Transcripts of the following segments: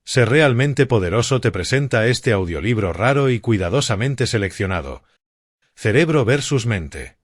Ser Realmente Poderoso te presenta este audiolibro raro y cuidadosamente seleccionado. Cerebro versus mente.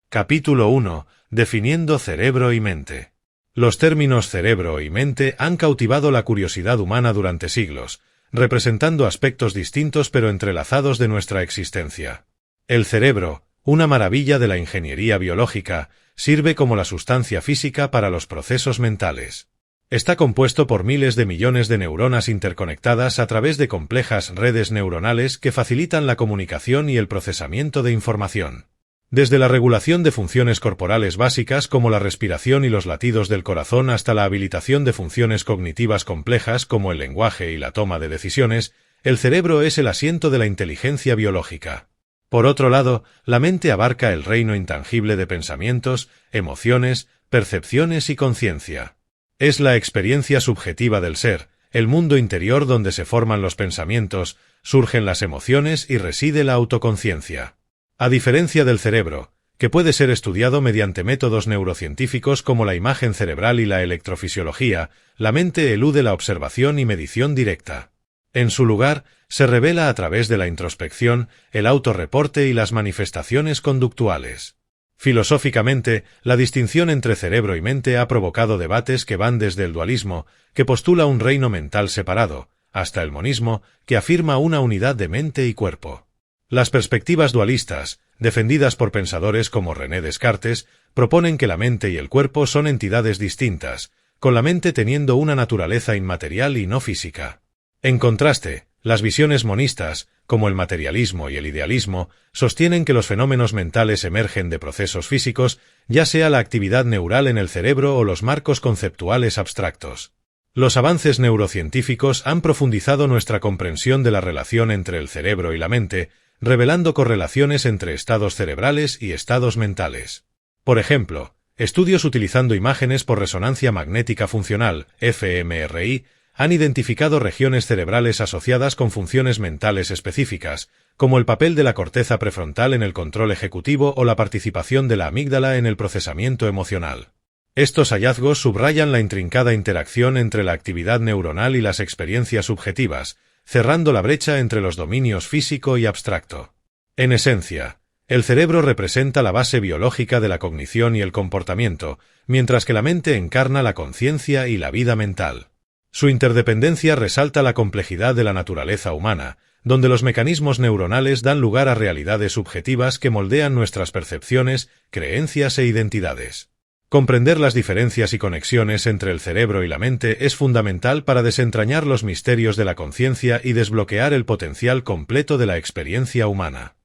Capítulo 1. Definiendo cerebro y mente. Los términos cerebro y mente han cautivado la curiosidad humana durante siglos, representando aspectos distintos pero entrelazados de nuestra existencia. El cerebro, una maravilla de la ingeniería biológica, sirve como la sustancia física para los procesos mentales. Está compuesto por miles de millones de neuronas interconectadas a través de complejas redes neuronales que facilitan la comunicación y el procesamiento de información. Desde la regulación de funciones corporales básicas como la respiración y los latidos del corazón hasta la habilitación de funciones cognitivas complejas como el lenguaje y la toma de decisiones, el cerebro es el asiento de la inteligencia biológica. Por otro lado, la mente abarca el reino intangible de pensamientos, emociones, percepciones y conciencia. Es la experiencia subjetiva del ser, el mundo interior donde se forman los pensamientos, surgen las emociones y reside la autoconciencia. A diferencia del cerebro, que puede ser estudiado mediante métodos neurocientíficos como la imagen cerebral y la electrofisiología, la mente elude la observación y medición directa. En su lugar, se revela a través de la introspección, el autorreporte y las manifestaciones conductuales. Filosóficamente, la distinción entre cerebro y mente ha provocado debates que van desde el dualismo, que postula un reino mental separado, hasta el monismo, que afirma una unidad de mente y cuerpo. Las perspectivas dualistas, defendidas por pensadores como René Descartes, proponen que la mente y el cuerpo son entidades distintas, con la mente teniendo una naturaleza inmaterial y no física. En contraste, las visiones monistas, como el materialismo y el idealismo, sostienen que los fenómenos mentales emergen de procesos físicos, ya sea la actividad neural en el cerebro o los marcos conceptuales abstractos. Los avances neurocientíficos han profundizado nuestra comprensión de la relación entre el cerebro y la mente, revelando correlaciones entre estados cerebrales y estados mentales. Por ejemplo, estudios utilizando imágenes por resonancia magnética funcional, fMRI, han identificado regiones cerebrales asociadas con funciones mentales específicas, como el papel de la corteza prefrontal en el control ejecutivo o la participación de la amígdala en el procesamiento emocional. Estos hallazgos subrayan la intrincada interacción entre la actividad neuronal y las experiencias subjetivas, cerrando la brecha entre los dominios físico y abstracto. En esencia, el cerebro representa la base biológica de la cognición y el comportamiento, mientras que la mente encarna la conciencia y la vida mental. Su interdependencia resalta la complejidad de la naturaleza humana, donde los mecanismos neuronales dan lugar a realidades subjetivas que moldean nuestras percepciones, creencias e identidades. Comprender las diferencias y conexiones entre el cerebro y la mente es fundamental para desentrañar los misterios de la conciencia y desbloquear el potencial completo de la experiencia humana.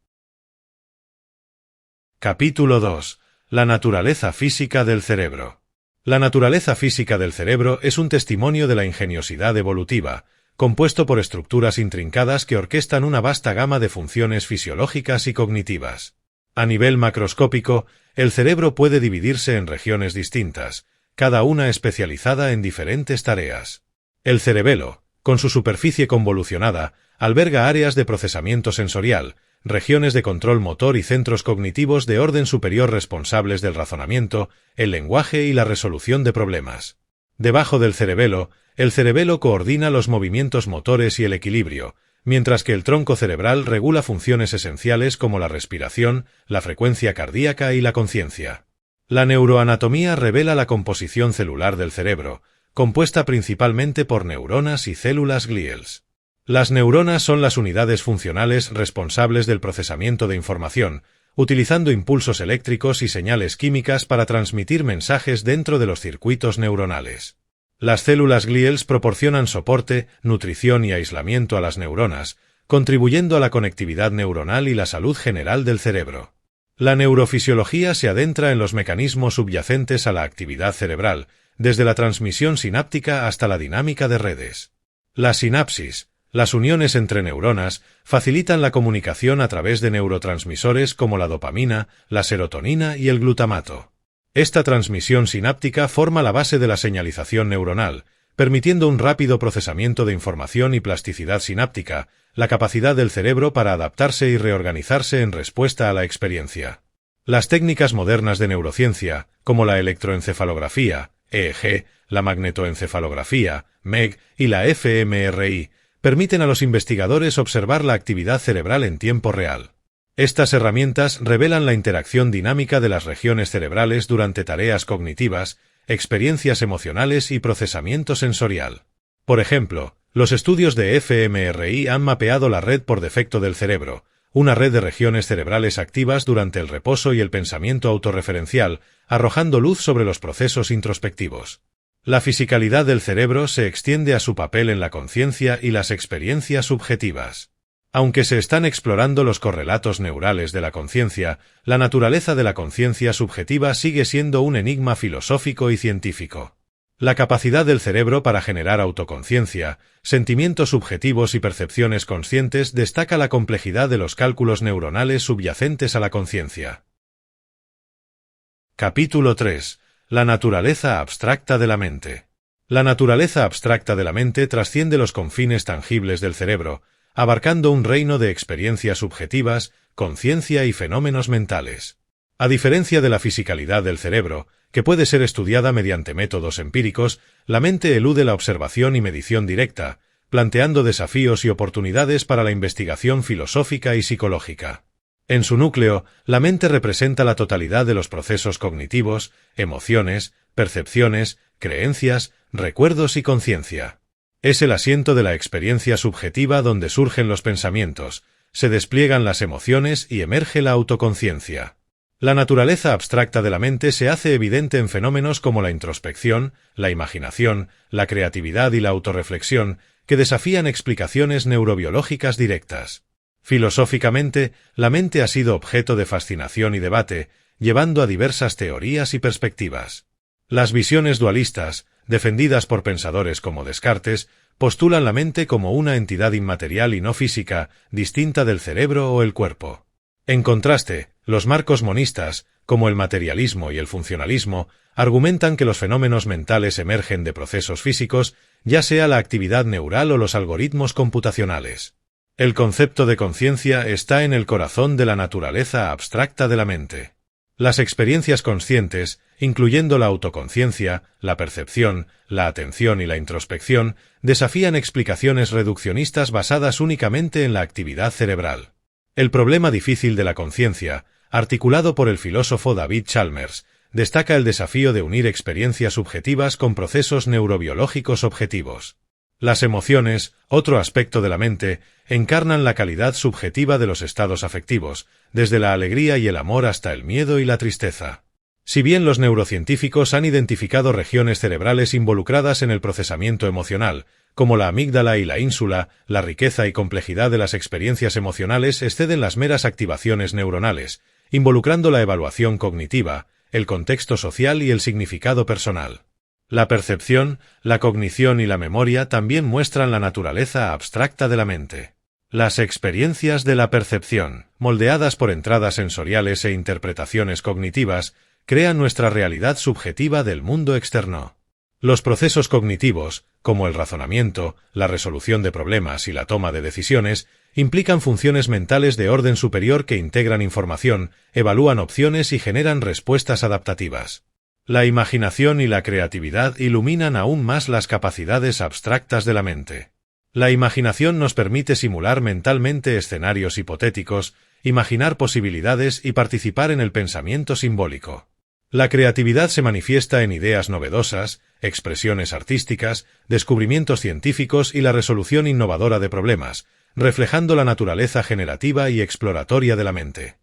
Capítulo 2. La naturaleza física del cerebro. La naturaleza física del cerebro es un testimonio de la ingeniosidad evolutiva, compuesto por estructuras intrincadas que orquestan una vasta gama de funciones fisiológicas y cognitivas. A nivel macroscópico, el cerebro puede dividirse en regiones distintas, cada una especializada en diferentes tareas. El cerebelo, con su superficie convolucionada, alberga áreas de procesamiento sensorial, regiones de control motor y centros cognitivos de orden superior responsables del razonamiento, el lenguaje y la resolución de problemas. Debajo del cerebelo, el cerebelo coordina los movimientos motores y el equilibrio, mientras que el tronco cerebral regula funciones esenciales como la respiración, la frecuencia cardíaca y la conciencia. La neuroanatomía revela la composición celular del cerebro, compuesta principalmente por neuronas y células gliales. Las neuronas son las unidades funcionales responsables del procesamiento de información, utilizando impulsos eléctricos y señales químicas para transmitir mensajes dentro de los circuitos neuronales. Las células gliales proporcionan soporte, nutrición y aislamiento a las neuronas, contribuyendo a la conectividad neuronal y la salud general del cerebro. La neurofisiología se adentra en los mecanismos subyacentes a la actividad cerebral, desde la transmisión sináptica hasta la dinámica de redes. La sinapsis, las uniones entre neuronas, facilitan la comunicación a través de neurotransmisores como la dopamina, la serotonina y el glutamato. Esta transmisión sináptica forma la base de la señalización neuronal, permitiendo un rápido procesamiento de información y plasticidad sináptica, la capacidad del cerebro para adaptarse y reorganizarse en respuesta a la experiencia. Las técnicas modernas de neurociencia, como la electroencefalografía, EEG, la magnetoencefalografía, MEG, y la fMRI, permiten a los investigadores observar la actividad cerebral en tiempo real. Estas herramientas revelan la interacción dinámica de las regiones cerebrales durante tareas cognitivas, experiencias emocionales y procesamiento sensorial. Por ejemplo, los estudios de fMRI han mapeado la red por defecto del cerebro, una red de regiones cerebrales activas durante el reposo y el pensamiento autorreferencial, arrojando luz sobre los procesos introspectivos. La fisicalidad del cerebro se extiende a su papel en la conciencia y las experiencias subjetivas. Aunque se están explorando los correlatos neurales de la conciencia, la naturaleza de la conciencia subjetiva sigue siendo un enigma filosófico y científico. La capacidad del cerebro para generar autoconciencia, sentimientos subjetivos y percepciones conscientes destaca la complejidad de los cálculos neuronales subyacentes a la conciencia. Capítulo 3. La naturaleza abstracta de la mente. La naturaleza abstracta de la mente trasciende los confines tangibles del cerebro, abarcando un reino de experiencias subjetivas, conciencia y fenómenos mentales. A diferencia de la fisicalidad del cerebro, que puede ser estudiada mediante métodos empíricos, la mente elude la observación y medición directa, planteando desafíos y oportunidades para la investigación filosófica y psicológica. En su núcleo, la mente representa la totalidad de los procesos cognitivos, emociones, percepciones, creencias, recuerdos y conciencia. Es el asiento de la experiencia subjetiva donde surgen los pensamientos, se despliegan las emociones y emerge la autoconciencia. La naturaleza abstracta de la mente se hace evidente en fenómenos como la introspección, la imaginación, la creatividad y la autorreflexión, que desafían explicaciones neurobiológicas directas. Filosóficamente, la mente ha sido objeto de fascinación y debate, llevando a diversas teorías y perspectivas. Las visiones dualistas, defendidas por pensadores como Descartes, postulan la mente como una entidad inmaterial y no física, distinta del cerebro o el cuerpo. En contraste, los marcos monistas, como el materialismo y el funcionalismo, argumentan que los fenómenos mentales emergen de procesos físicos, ya sea la actividad neural o los algoritmos computacionales. El concepto de conciencia está en el corazón de la naturaleza abstracta de la mente. Las experiencias conscientes, incluyendo la autoconciencia, la percepción, la atención y la introspección, desafían explicaciones reduccionistas basadas únicamente en la actividad cerebral. El problema difícil de la conciencia, articulado por el filósofo David Chalmers, destaca el desafío de unir experiencias subjetivas con procesos neurobiológicos objetivos. Las emociones, otro aspecto de la mente, encarnan la calidad subjetiva de los estados afectivos, desde la alegría y el amor hasta el miedo y la tristeza. Si bien los neurocientíficos han identificado regiones cerebrales involucradas en el procesamiento emocional, como la amígdala y la ínsula, la riqueza y complejidad de las experiencias emocionales exceden las meras activaciones neuronales, involucrando la evaluación cognitiva, el contexto social y el significado personal. La percepción, la cognición y la memoria también muestran la naturaleza abstracta de la mente. Las experiencias de la percepción, moldeadas por entradas sensoriales e interpretaciones cognitivas, crean nuestra realidad subjetiva del mundo externo. Los procesos cognitivos, como el razonamiento, la resolución de problemas y la toma de decisiones, implican funciones mentales de orden superior que integran información, evalúan opciones y generan respuestas adaptativas. La imaginación y la creatividad iluminan aún más las capacidades abstractas de la mente. La imaginación nos permite simular mentalmente escenarios hipotéticos, imaginar posibilidades y participar en el pensamiento simbólico. La creatividad se manifiesta en ideas novedosas, expresiones artísticas, descubrimientos científicos y la resolución innovadora de problemas, reflejando la naturaleza generativa y exploratoria de la mente.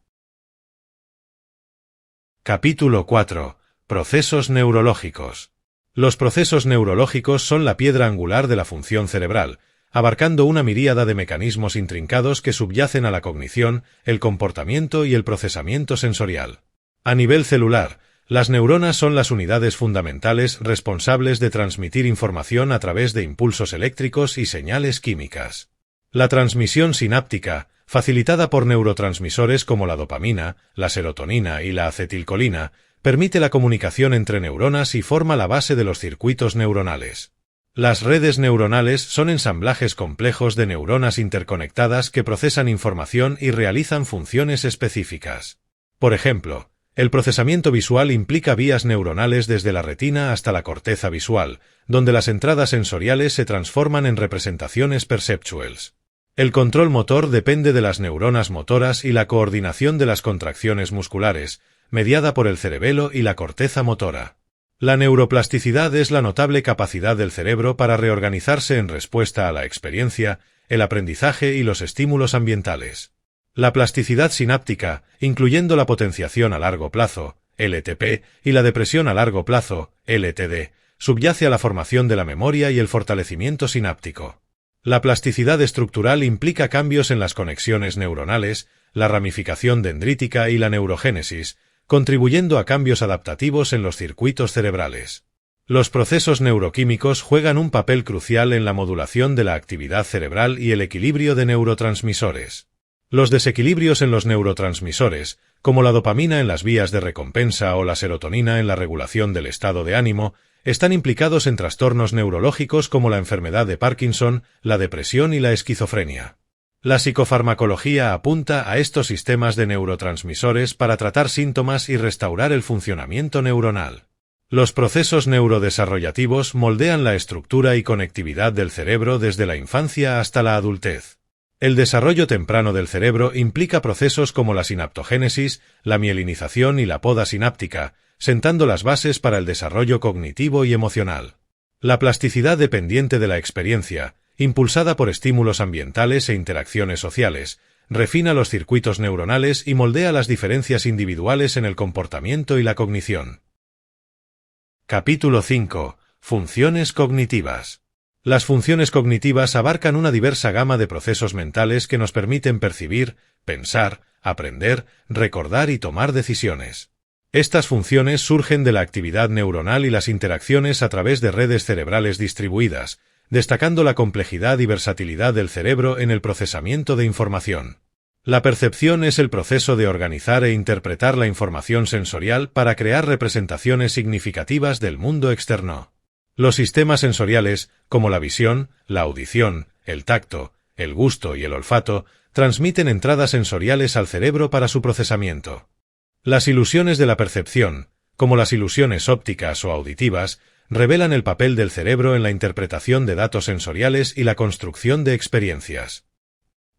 Capítulo 4. Procesos neurológicos. Los procesos neurológicos son la piedra angular de la función cerebral, abarcando una miríada de mecanismos intrincados que subyacen a la cognición, el comportamiento y el procesamiento sensorial. A nivel celular, las neuronas son las unidades fundamentales responsables de transmitir información a través de impulsos eléctricos y señales químicas. La transmisión sináptica, facilitada por neurotransmisores como la dopamina, la serotonina y la acetilcolina, permite la comunicación entre neuronas y forma la base de los circuitos neuronales. Las redes neuronales son ensamblajes complejos de neuronas interconectadas que procesan información y realizan funciones específicas. Por ejemplo, El procesamiento visual implica vías neuronales desde la retina hasta la corteza visual, donde las entradas sensoriales se transforman en representaciones perceptuales. El control motor depende de las neuronas motoras y la coordinación de las contracciones musculares, mediada por el cerebelo y la corteza motora. La neuroplasticidad es la notable capacidad del cerebro para reorganizarse en respuesta a la experiencia, el aprendizaje y los estímulos ambientales. La plasticidad sináptica, incluyendo la potenciación a largo plazo, LTP, y la depresión a largo plazo, LTD, subyace a la formación de la memoria y el fortalecimiento sináptico. La plasticidad estructural implica cambios en las conexiones neuronales, la ramificación dendrítica y la neurogénesis, contribuyendo a cambios adaptativos en los circuitos cerebrales. Los procesos neuroquímicos juegan un papel crucial en la modulación de la actividad cerebral y el equilibrio de neurotransmisores. Los desequilibrios en los neurotransmisores, como la dopamina en las vías de recompensa o la serotonina en la regulación del estado de ánimo, están implicados en trastornos neurológicos como la enfermedad de Parkinson, la depresión y la esquizofrenia. La psicofarmacología apunta a estos sistemas de neurotransmisores para tratar síntomas y restaurar el funcionamiento neuronal. Los procesos neurodesarrollativos moldean la estructura y conectividad del cerebro desde la infancia hasta la adultez. El desarrollo temprano del cerebro implica procesos como la sinaptogénesis, la mielinización y la poda sináptica, sentando las bases para el desarrollo cognitivo y emocional. La plasticidad dependiente de la experiencia, impulsada por estímulos ambientales e interacciones sociales, refina los circuitos neuronales y moldea las diferencias individuales en el comportamiento y la cognición. Capítulo 5. Funciones cognitivas. Las funciones cognitivas abarcan una diversa gama de procesos mentales que nos permiten percibir, pensar, aprender, recordar y tomar decisiones. Estas funciones surgen de la actividad neuronal y las interacciones a través de redes cerebrales distribuidas, destacando la complejidad y versatilidad del cerebro en el procesamiento de información. La percepción es el proceso de organizar e interpretar la información sensorial para crear representaciones significativas del mundo externo. Los sistemas sensoriales, como la visión, la audición, el tacto, el gusto y el olfato, transmiten entradas sensoriales al cerebro para su procesamiento. Las ilusiones de la percepción, como las ilusiones ópticas o auditivas, revelan el papel del cerebro en la interpretación de datos sensoriales y la construcción de experiencias.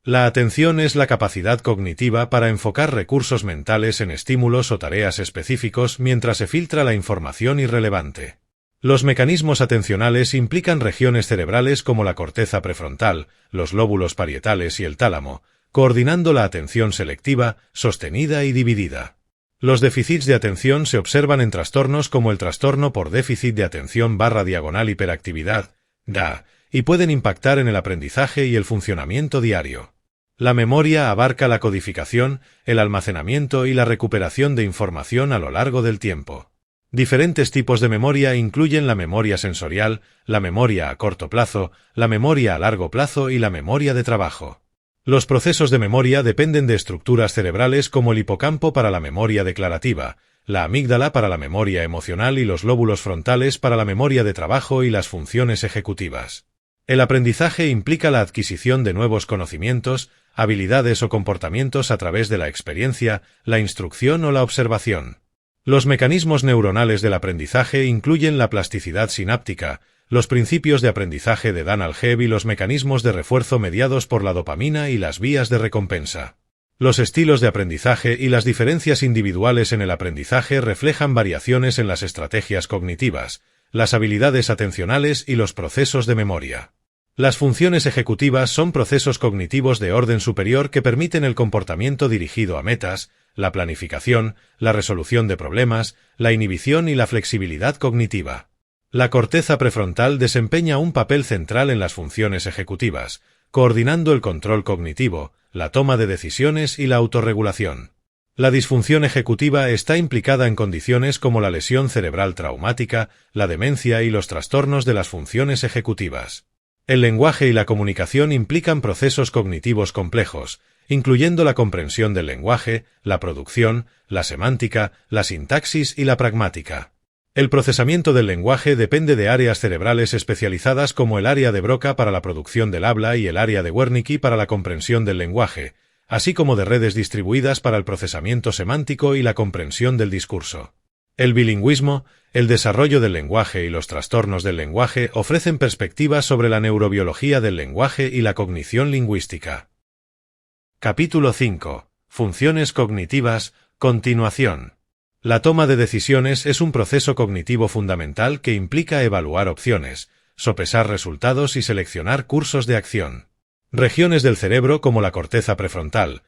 La atención es la capacidad cognitiva para enfocar recursos mentales en estímulos o tareas específicos mientras se filtra la información irrelevante. Los mecanismos atencionales implican regiones cerebrales como la corteza prefrontal, los lóbulos parietales y el tálamo, coordinando la atención selectiva, sostenida y dividida. Los déficits de atención se observan en trastornos como el trastorno por déficit de atención/hiperactividad, DA, y pueden impactar en el aprendizaje y el funcionamiento diario. La memoria abarca la codificación, el almacenamiento y la recuperación de información a lo largo del tiempo. Diferentes tipos de memoria incluyen la memoria sensorial, la memoria a corto plazo, la memoria a largo plazo y la memoria de trabajo. Los procesos de memoria dependen de estructuras cerebrales como el hipocampo para la memoria declarativa, la amígdala para la memoria emocional y los lóbulos frontales para la memoria de trabajo y las funciones ejecutivas. El aprendizaje implica la adquisición de nuevos conocimientos, habilidades o comportamientos a través de la experiencia, la instrucción o la observación. Los mecanismos neuronales del aprendizaje incluyen la plasticidad sináptica, los principios de aprendizaje de Dan-Algeb y los mecanismos de refuerzo mediados por la dopamina y las vías de recompensa. Los estilos de aprendizaje y las diferencias individuales en el aprendizaje reflejan variaciones en las estrategias cognitivas, las habilidades atencionales y los procesos de memoria. Las funciones ejecutivas son procesos cognitivos de orden superior que permiten el comportamiento dirigido a metas, la planificación, la resolución de problemas, la inhibición y la flexibilidad cognitiva. La corteza prefrontal desempeña un papel central en las funciones ejecutivas, coordinando el control cognitivo, la toma de decisiones y la autorregulación. La disfunción ejecutiva está implicada en condiciones como la lesión cerebral traumática, la demencia y los trastornos de las funciones ejecutivas. El lenguaje y la comunicación implican procesos cognitivos complejos, incluyendo la comprensión del lenguaje, la producción, la semántica, la sintaxis y la pragmática. El procesamiento del lenguaje depende de áreas cerebrales especializadas como el área de Broca para la producción del habla y el área de Wernicke para la comprensión del lenguaje, así como de redes distribuidas para el procesamiento semántico y la comprensión del discurso. El bilingüismo, el desarrollo del lenguaje y los trastornos del lenguaje ofrecen perspectivas sobre la neurobiología del lenguaje y la cognición lingüística. Capítulo 5. Funciones cognitivas. Continuación. La toma de decisiones es un proceso cognitivo fundamental que implica evaluar opciones, sopesar resultados y seleccionar cursos de acción. Regiones del cerebro como la corteza prefrontal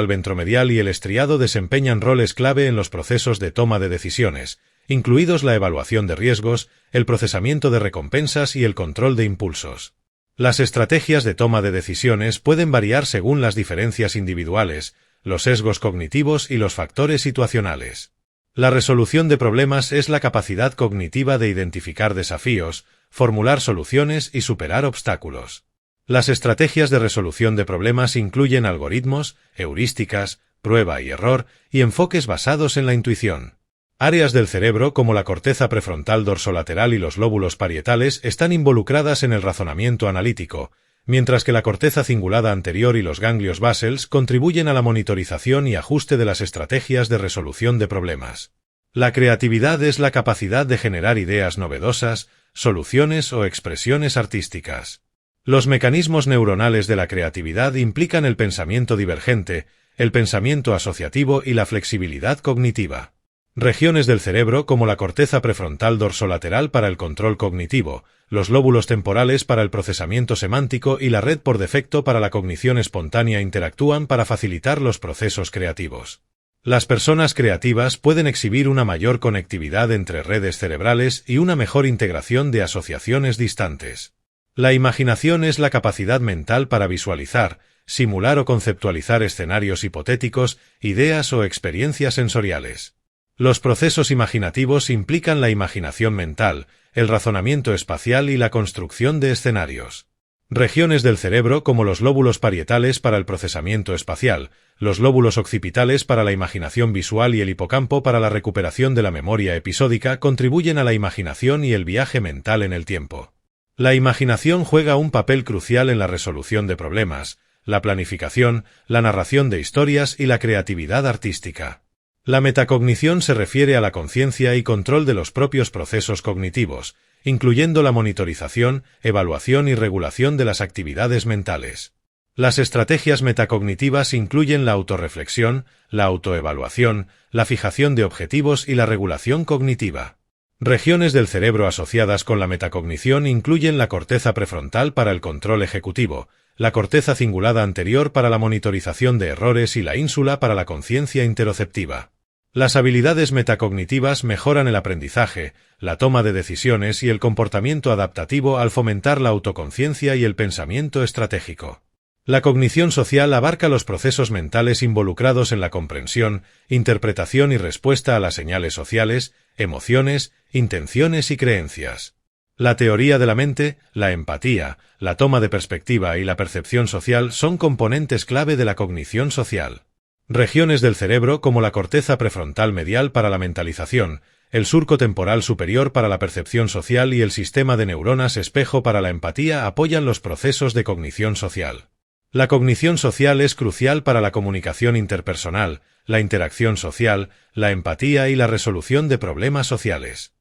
ventromedial y el estriado desempeñan roles clave en los procesos de toma de decisiones, incluidos la evaluación de riesgos, el procesamiento de recompensas y el control de impulsos. Las estrategias de toma de decisiones pueden variar según las diferencias individuales, los sesgos cognitivos y los factores situacionales. La resolución de problemas es la capacidad cognitiva de identificar desafíos, formular soluciones y superar obstáculos. Las estrategias de resolución de problemas incluyen algoritmos, heurísticas, prueba y error, y enfoques basados en la intuición. Áreas del cerebro como la corteza prefrontal dorsolateral y los lóbulos parietales están involucradas en el razonamiento analítico, mientras que la corteza cingulada anterior y los ganglios basales contribuyen a la monitorización y ajuste de las estrategias de resolución de problemas. La creatividad es la capacidad de generar ideas novedosas, soluciones o expresiones artísticas. Los mecanismos neuronales de la creatividad implican el pensamiento divergente, el pensamiento asociativo y la flexibilidad cognitiva. Regiones del cerebro como la corteza prefrontal dorsolateral para el control cognitivo, los lóbulos temporales para el procesamiento semántico y la red por defecto para la cognición espontánea interactúan para facilitar los procesos creativos. Las personas creativas pueden exhibir una mayor conectividad entre redes cerebrales y una mejor integración de asociaciones distantes. La imaginación es la capacidad mental para visualizar, simular o conceptualizar escenarios hipotéticos, ideas o experiencias sensoriales. Los procesos imaginativos implican la imaginación mental, el razonamiento espacial y la construcción de escenarios. Regiones del cerebro como los lóbulos parietales para el procesamiento espacial, los lóbulos occipitales para la imaginación visual y el hipocampo para la recuperación de la memoria episódica contribuyen a la imaginación y el viaje mental en el tiempo. La imaginación juega un papel crucial en la resolución de problemas, la planificación, la narración de historias y la creatividad artística. La metacognición se refiere a la conciencia y control de los propios procesos cognitivos, incluyendo la monitorización, evaluación y regulación de las actividades mentales. Las estrategias metacognitivas incluyen la autorreflexión, la autoevaluación, la fijación de objetivos y la regulación cognitiva. Regiones del cerebro asociadas con la metacognición incluyen la corteza prefrontal para el control ejecutivo, la corteza cingulada anterior para la monitorización de errores y la ínsula para la conciencia interoceptiva. Las habilidades metacognitivas mejoran el aprendizaje, la toma de decisiones y el comportamiento adaptativo al fomentar la autoconciencia y el pensamiento estratégico. La cognición social abarca los procesos mentales involucrados en la comprensión, interpretación y respuesta a las señales sociales, emociones, intenciones y creencias. La teoría de la mente, la empatía, la toma de perspectiva y la percepción social son componentes clave de la cognición social. Regiones del cerebro como la corteza prefrontal medial para la mentalización, el surco temporal superior para la percepción social y el sistema de neuronas espejo para la empatía apoyan los procesos de cognición social. La cognición social es crucial para la comunicación interpersonal, la interacción social, la empatía y la resolución de problemas sociales.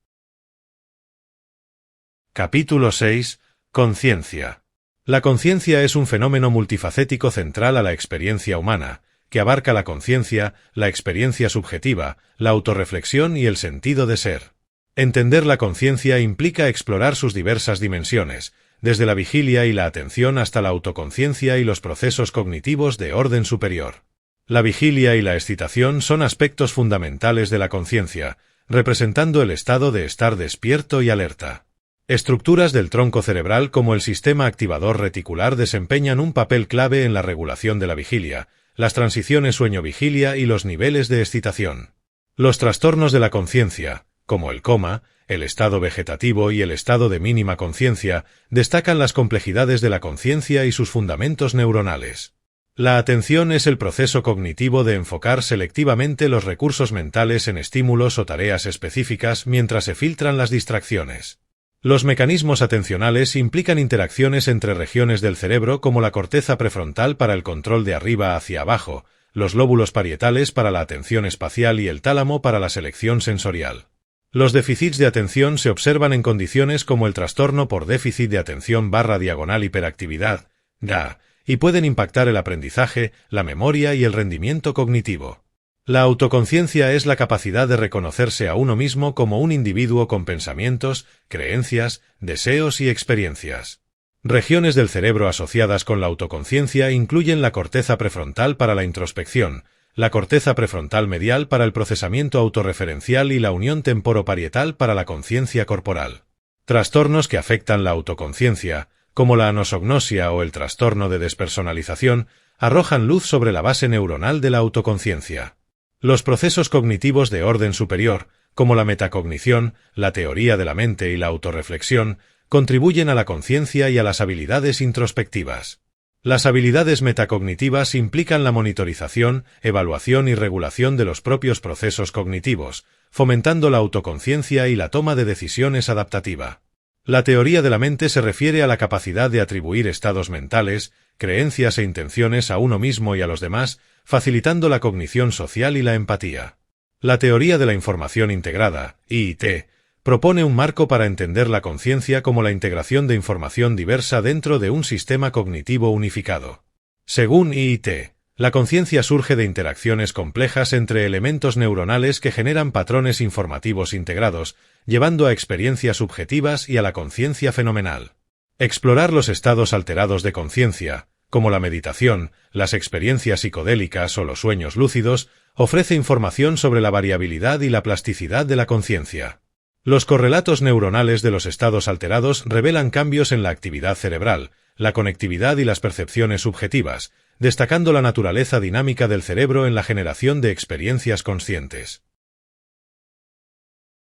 Capítulo 6. Conciencia. La conciencia es un fenómeno multifacético central a la experiencia humana, que abarca la conciencia, la experiencia subjetiva, la autorreflexión y el sentido de ser. Entender la conciencia implica explorar sus diversas dimensiones, desde la vigilia y la atención hasta la autoconciencia y los procesos cognitivos de orden superior. La vigilia y la excitación son aspectos fundamentales de la conciencia, representando el estado de estar despierto y alerta. Estructuras del tronco cerebral como el sistema activador reticular desempeñan un papel clave en la regulación de la vigilia, las transiciones sueño-vigilia y los niveles de excitación. Los trastornos de la conciencia, como el coma, el estado vegetativo y el estado de mínima conciencia, destacan las complejidades de la conciencia y sus fundamentos neuronales. La atención es el proceso cognitivo de enfocar selectivamente los recursos mentales en estímulos o tareas específicas mientras se filtran las distracciones. Los mecanismos atencionales implican interacciones entre regiones del cerebro como la corteza prefrontal para el control de arriba hacia abajo, los lóbulos parietales para la atención espacial y el tálamo para la selección sensorial. Los déficits de atención se observan en condiciones como el trastorno por déficit de atención/diagonal hiperactividad, DA, y pueden impactar el aprendizaje, la memoria y el rendimiento cognitivo. La autoconciencia es la capacidad de reconocerse a uno mismo como un individuo con pensamientos, creencias, deseos y experiencias. Regiones del cerebro asociadas con la autoconciencia incluyen la corteza prefrontal para la introspección, la corteza prefrontal medial para el procesamiento autorreferencial y la unión temporoparietal para la conciencia corporal. Trastornos que afectan la autoconciencia, como la anosognosia o el trastorno de despersonalización, arrojan luz sobre la base neuronal de la autoconciencia. Los procesos cognitivos de orden superior, como la metacognición, la teoría de la mente y la autorreflexión, contribuyen a la conciencia y a las habilidades introspectivas. Las habilidades metacognitivas implican la monitorización, evaluación y regulación de los propios procesos cognitivos, fomentando la autoconciencia y la toma de decisiones adaptativa. La teoría de la mente se refiere a la capacidad de atribuir estados mentales, creencias e intenciones a uno mismo y a los demás, facilitando la cognición social y la empatía. La teoría de la información integrada, IIT, propone un marco para entender la conciencia como la integración de información diversa dentro de un sistema cognitivo unificado. Según IIT, la conciencia surge de interacciones complejas entre elementos neuronales que generan patrones informativos integrados, llevando a experiencias subjetivas y a la conciencia fenomenal. Explorar los estados alterados de conciencia, como la meditación, las experiencias psicodélicas o los sueños lúcidos, ofrece información sobre la variabilidad y la plasticidad de la conciencia. Los correlatos neuronales de los estados alterados revelan cambios en la actividad cerebral, la conectividad y las percepciones subjetivas, destacando la naturaleza dinámica del cerebro en la generación de experiencias conscientes.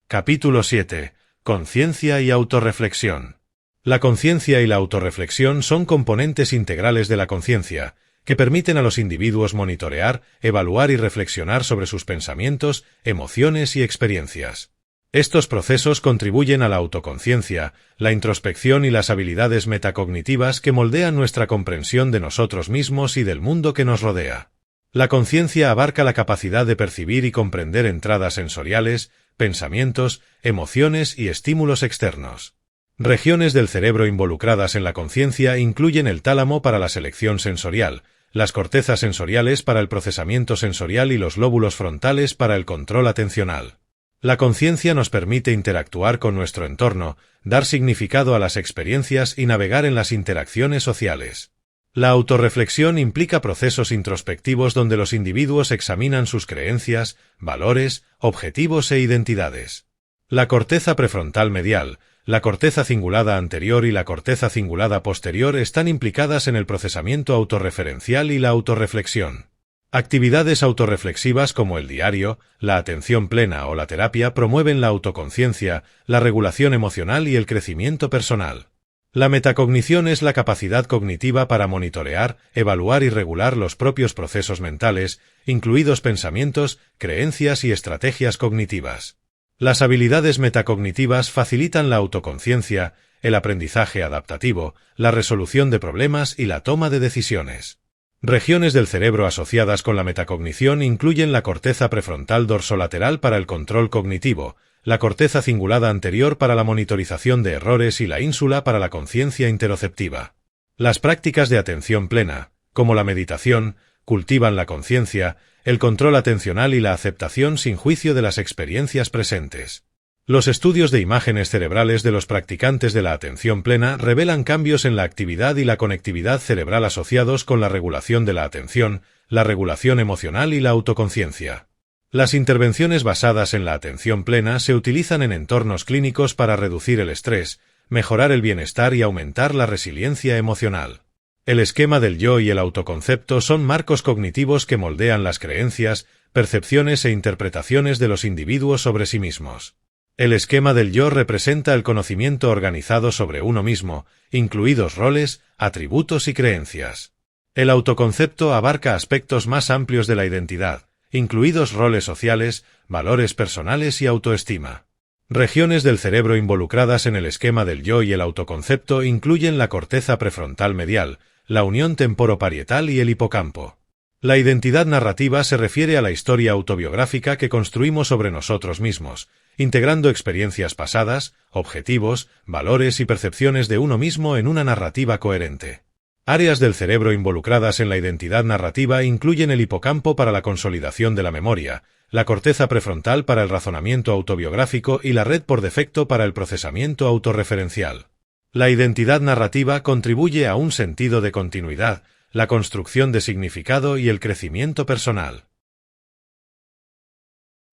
Capítulo 7. Conciencia y autorreflexión. La conciencia y la autorreflexión son componentes integrales de la conciencia, que permiten a los individuos monitorear, evaluar y reflexionar sobre sus pensamientos, emociones y experiencias. Estos procesos contribuyen a la autoconciencia, la introspección y las habilidades metacognitivas que moldean nuestra comprensión de nosotros mismos y del mundo que nos rodea. La conciencia abarca la capacidad de percibir y comprender entradas sensoriales, pensamientos, emociones y estímulos externos. Regiones del cerebro involucradas en la conciencia incluyen el tálamo para la selección sensorial, las cortezas sensoriales para el procesamiento sensorial y los lóbulos frontales para el control atencional. La conciencia nos permite interactuar con nuestro entorno, dar significado a las experiencias y navegar en las interacciones sociales. La autorreflexión implica procesos introspectivos donde los individuos examinan sus creencias, valores, objetivos e identidades. La corteza prefrontal medial, la corteza cingulada anterior y la corteza cingulada posterior están implicadas en el procesamiento autorreferencial y la autorreflexión. Actividades autorreflexivas como el diario, la atención plena o la terapia promueven la autoconciencia, la regulación emocional y el crecimiento personal. La metacognición es la capacidad cognitiva para monitorear, evaluar y regular los propios procesos mentales, incluidos pensamientos, creencias y estrategias cognitivas. Las habilidades metacognitivas facilitan la autoconciencia, el aprendizaje adaptativo, la resolución de problemas y la toma de decisiones. Regiones del cerebro asociadas con la metacognición incluyen la corteza prefrontal dorsolateral para el control cognitivo, la corteza cingulada anterior para la monitorización de errores y la ínsula para la conciencia interoceptiva. Las prácticas de atención plena, como la meditación, cultivan la conciencia, el control atencional y la aceptación sin juicio de las experiencias presentes. Los estudios de imágenes cerebrales de los practicantes de la atención plena revelan cambios en la actividad y la conectividad cerebral asociados con la regulación de la atención, la regulación emocional y la autoconciencia. Las intervenciones basadas en la atención plena se utilizan en entornos clínicos para reducir el estrés, mejorar el bienestar y aumentar la resiliencia emocional. El esquema del yo y el autoconcepto son marcos cognitivos que moldean las creencias, percepciones e interpretaciones de los individuos sobre sí mismos. El esquema del yo representa el conocimiento organizado sobre uno mismo, incluidos roles, atributos y creencias. El autoconcepto abarca aspectos más amplios de la identidad, incluidos roles sociales, valores personales y autoestima. Regiones del cerebro involucradas en el esquema del yo y el autoconcepto incluyen la corteza prefrontal medial, la unión temporoparietal y el hipocampo. La identidad narrativa se refiere a la historia autobiográfica que construimos sobre nosotros mismos, integrando experiencias pasadas, objetivos, valores y percepciones de uno mismo en una narrativa coherente. Áreas del cerebro involucradas en la identidad narrativa incluyen el hipocampo para la consolidación de la memoria, la corteza prefrontal para el razonamiento autobiográfico y la red por defecto para el procesamiento autorreferencial. La identidad narrativa contribuye a un sentido de continuidad, la construcción de significado y el crecimiento personal.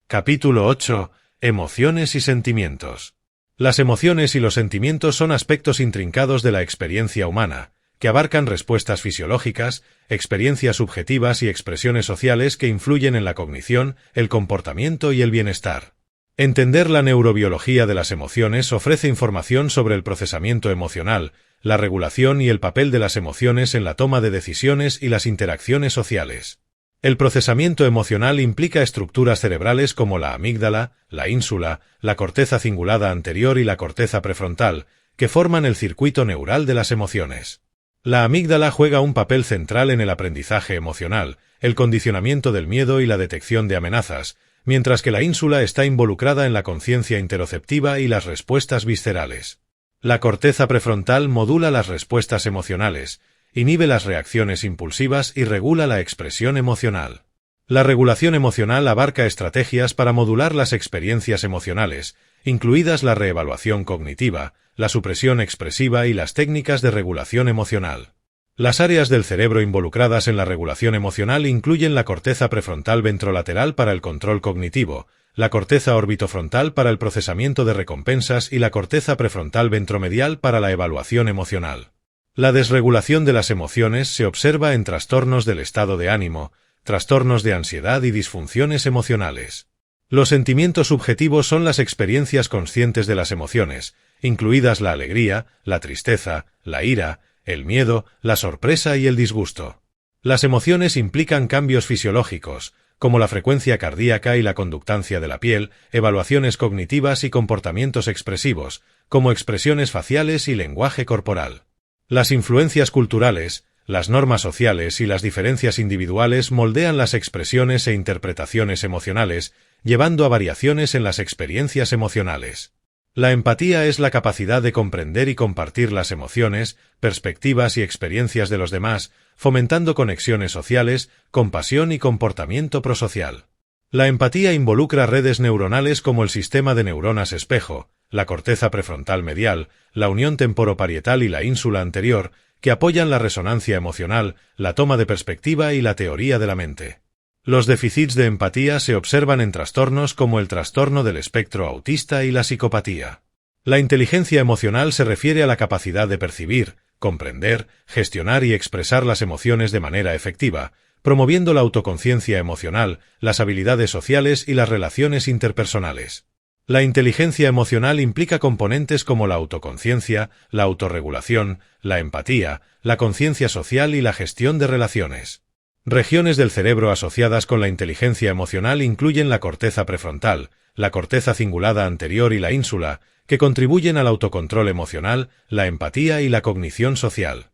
Capítulo 8. Emociones y sentimientos. Las emociones y los sentimientos son aspectos intrincados de la experiencia humana, que abarcan respuestas fisiológicas, experiencias subjetivas y expresiones sociales que influyen en la cognición, el comportamiento y el bienestar. Entender la neurobiología de las emociones ofrece información sobre el procesamiento emocional, la regulación y el papel de las emociones en la toma de decisiones y las interacciones sociales. El procesamiento emocional implica estructuras cerebrales como la amígdala, la ínsula, la corteza cingulada anterior y la corteza prefrontal, que forman el circuito neural de las emociones. La amígdala juega un papel central en el aprendizaje emocional, el condicionamiento del miedo y la detección de amenazas, mientras que la ínsula está involucrada en la conciencia interoceptiva y las respuestas viscerales. La corteza prefrontal modula las respuestas emocionales, inhibe las reacciones impulsivas y regula la expresión emocional. La regulación emocional abarca estrategias para modular las experiencias emocionales, incluidas la reevaluación cognitiva, la supresión expresiva y las técnicas de regulación emocional. Las áreas del cerebro involucradas en la regulación emocional incluyen la corteza prefrontal ventrolateral para el control cognitivo, la corteza orbitofrontal para el procesamiento de recompensas y la corteza prefrontal ventromedial para la evaluación emocional. La desregulación de las emociones se observa en trastornos del estado de ánimo, trastornos de ansiedad y disfunciones emocionales. Los sentimientos subjetivos son las experiencias conscientes de las emociones, incluidas la alegría, la tristeza, la ira, el miedo, la sorpresa y el disgusto. Las emociones implican cambios fisiológicos, como la frecuencia cardíaca y la conductancia de la piel, evaluaciones cognitivas y comportamientos expresivos, como expresiones faciales y lenguaje corporal. Las influencias culturales, las normas sociales y las diferencias individuales moldean las expresiones e interpretaciones emocionales, llevando a variaciones en las experiencias emocionales. La empatía es la capacidad de comprender y compartir las emociones, perspectivas y experiencias de los demás, fomentando conexiones sociales, compasión y comportamiento prosocial. La empatía involucra redes neuronales como el sistema de neuronas espejo, la corteza prefrontal medial, la unión temporoparietal y la ínsula anterior, que apoyan la resonancia emocional, la toma de perspectiva y la teoría de la mente. Los déficits de empatía se observan en trastornos como el trastorno del espectro autista y la psicopatía. La inteligencia emocional se refiere a la capacidad de percibir, comprender, gestionar y expresar las emociones de manera efectiva, promoviendo la autoconciencia emocional, las habilidades sociales y las relaciones interpersonales. La inteligencia emocional implica componentes como la autoconciencia, la autorregulación, la empatía, la conciencia social y la gestión de relaciones. Regiones del cerebro asociadas con la inteligencia emocional incluyen la corteza prefrontal, la corteza cingulada anterior y la ínsula, que contribuyen al autocontrol emocional, la empatía y la cognición social.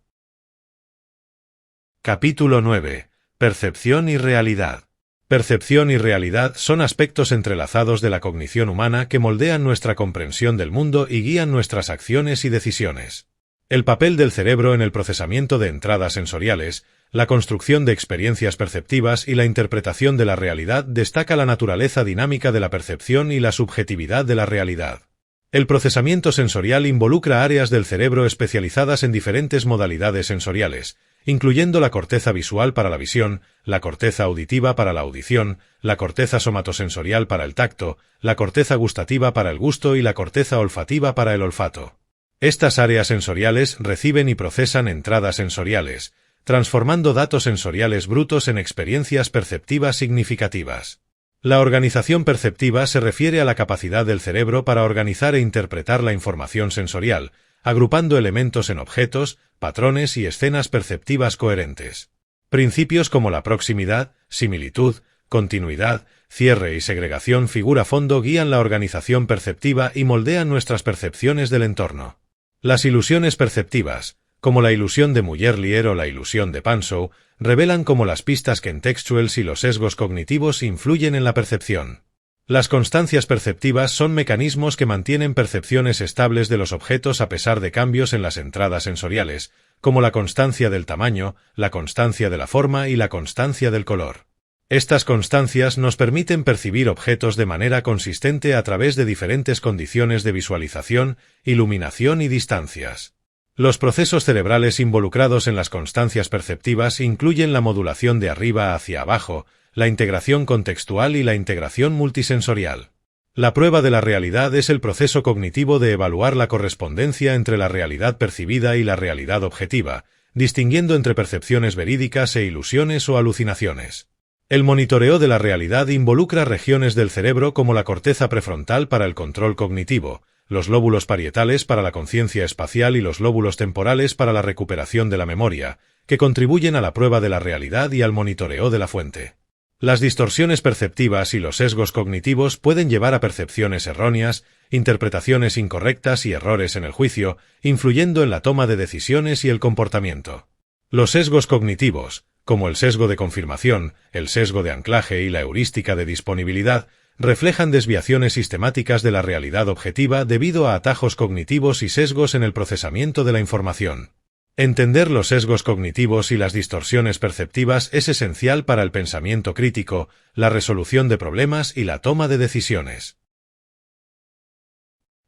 Capítulo 9. Percepción y realidad. Percepción y realidad son aspectos entrelazados de la cognición humana que moldean nuestra comprensión del mundo y guían nuestras acciones y decisiones. El papel del cerebro en el procesamiento de entradas sensoriales, la construcción de experiencias perceptivas y la interpretación de la realidad destaca la naturaleza dinámica de la percepción y la subjetividad de la realidad. El procesamiento sensorial involucra áreas del cerebro especializadas en diferentes modalidades sensoriales, incluyendo la corteza visual para la visión, la corteza auditiva para la audición, la corteza somatosensorial para el tacto, la corteza gustativa para el gusto y la corteza olfativa para el olfato. Estas áreas sensoriales reciben y procesan entradas sensoriales, transformando datos sensoriales brutos en experiencias perceptivas significativas. La organización perceptiva se refiere a la capacidad del cerebro para organizar e interpretar la información sensorial, agrupando elementos en objetos, patrones y escenas perceptivas coherentes. Principios como la proximidad, similitud, Continuidad, cierre y segregación figura fondo guían la organización perceptiva y moldean nuestras percepciones del entorno. Las ilusiones perceptivas, como la ilusión de Muller-Lyer o la ilusión de Pansow, revelan cómo las pistas contextuales y los sesgos cognitivos influyen en la percepción. Las constancias perceptivas son mecanismos que mantienen percepciones estables de los objetos a pesar de cambios en las entradas sensoriales, como la constancia del tamaño, la constancia de la forma y la constancia del color. Estas constancias nos permiten percibir objetos de manera consistente a través de diferentes condiciones de visualización, iluminación y distancias. Los procesos cerebrales involucrados en las constancias perceptivas incluyen la modulación de arriba hacia abajo, la integración contextual y la integración multisensorial. La prueba de la realidad es el proceso cognitivo de evaluar la correspondencia entre la realidad percibida y la realidad objetiva, distinguiendo entre percepciones verídicas e ilusiones o alucinaciones. El monitoreo de la realidad involucra regiones del cerebro como la corteza prefrontal para el control cognitivo, los lóbulos parietales para la conciencia espacial y los lóbulos temporales para la recuperación de la memoria, que contribuyen a la prueba de la realidad y al monitoreo de la fuente. Las distorsiones perceptivas y los sesgos cognitivos pueden llevar a percepciones erróneas, interpretaciones incorrectas y errores en el juicio, influyendo en la toma de decisiones y el comportamiento. Los sesgos cognitivos, como el sesgo de confirmación, el sesgo de anclaje y la heurística de disponibilidad, reflejan desviaciones sistemáticas de la realidad objetiva debido a atajos cognitivos y sesgos en el procesamiento de la información. Entender los sesgos cognitivos y las distorsiones perceptivas es esencial para el pensamiento crítico, la resolución de problemas y la toma de decisiones.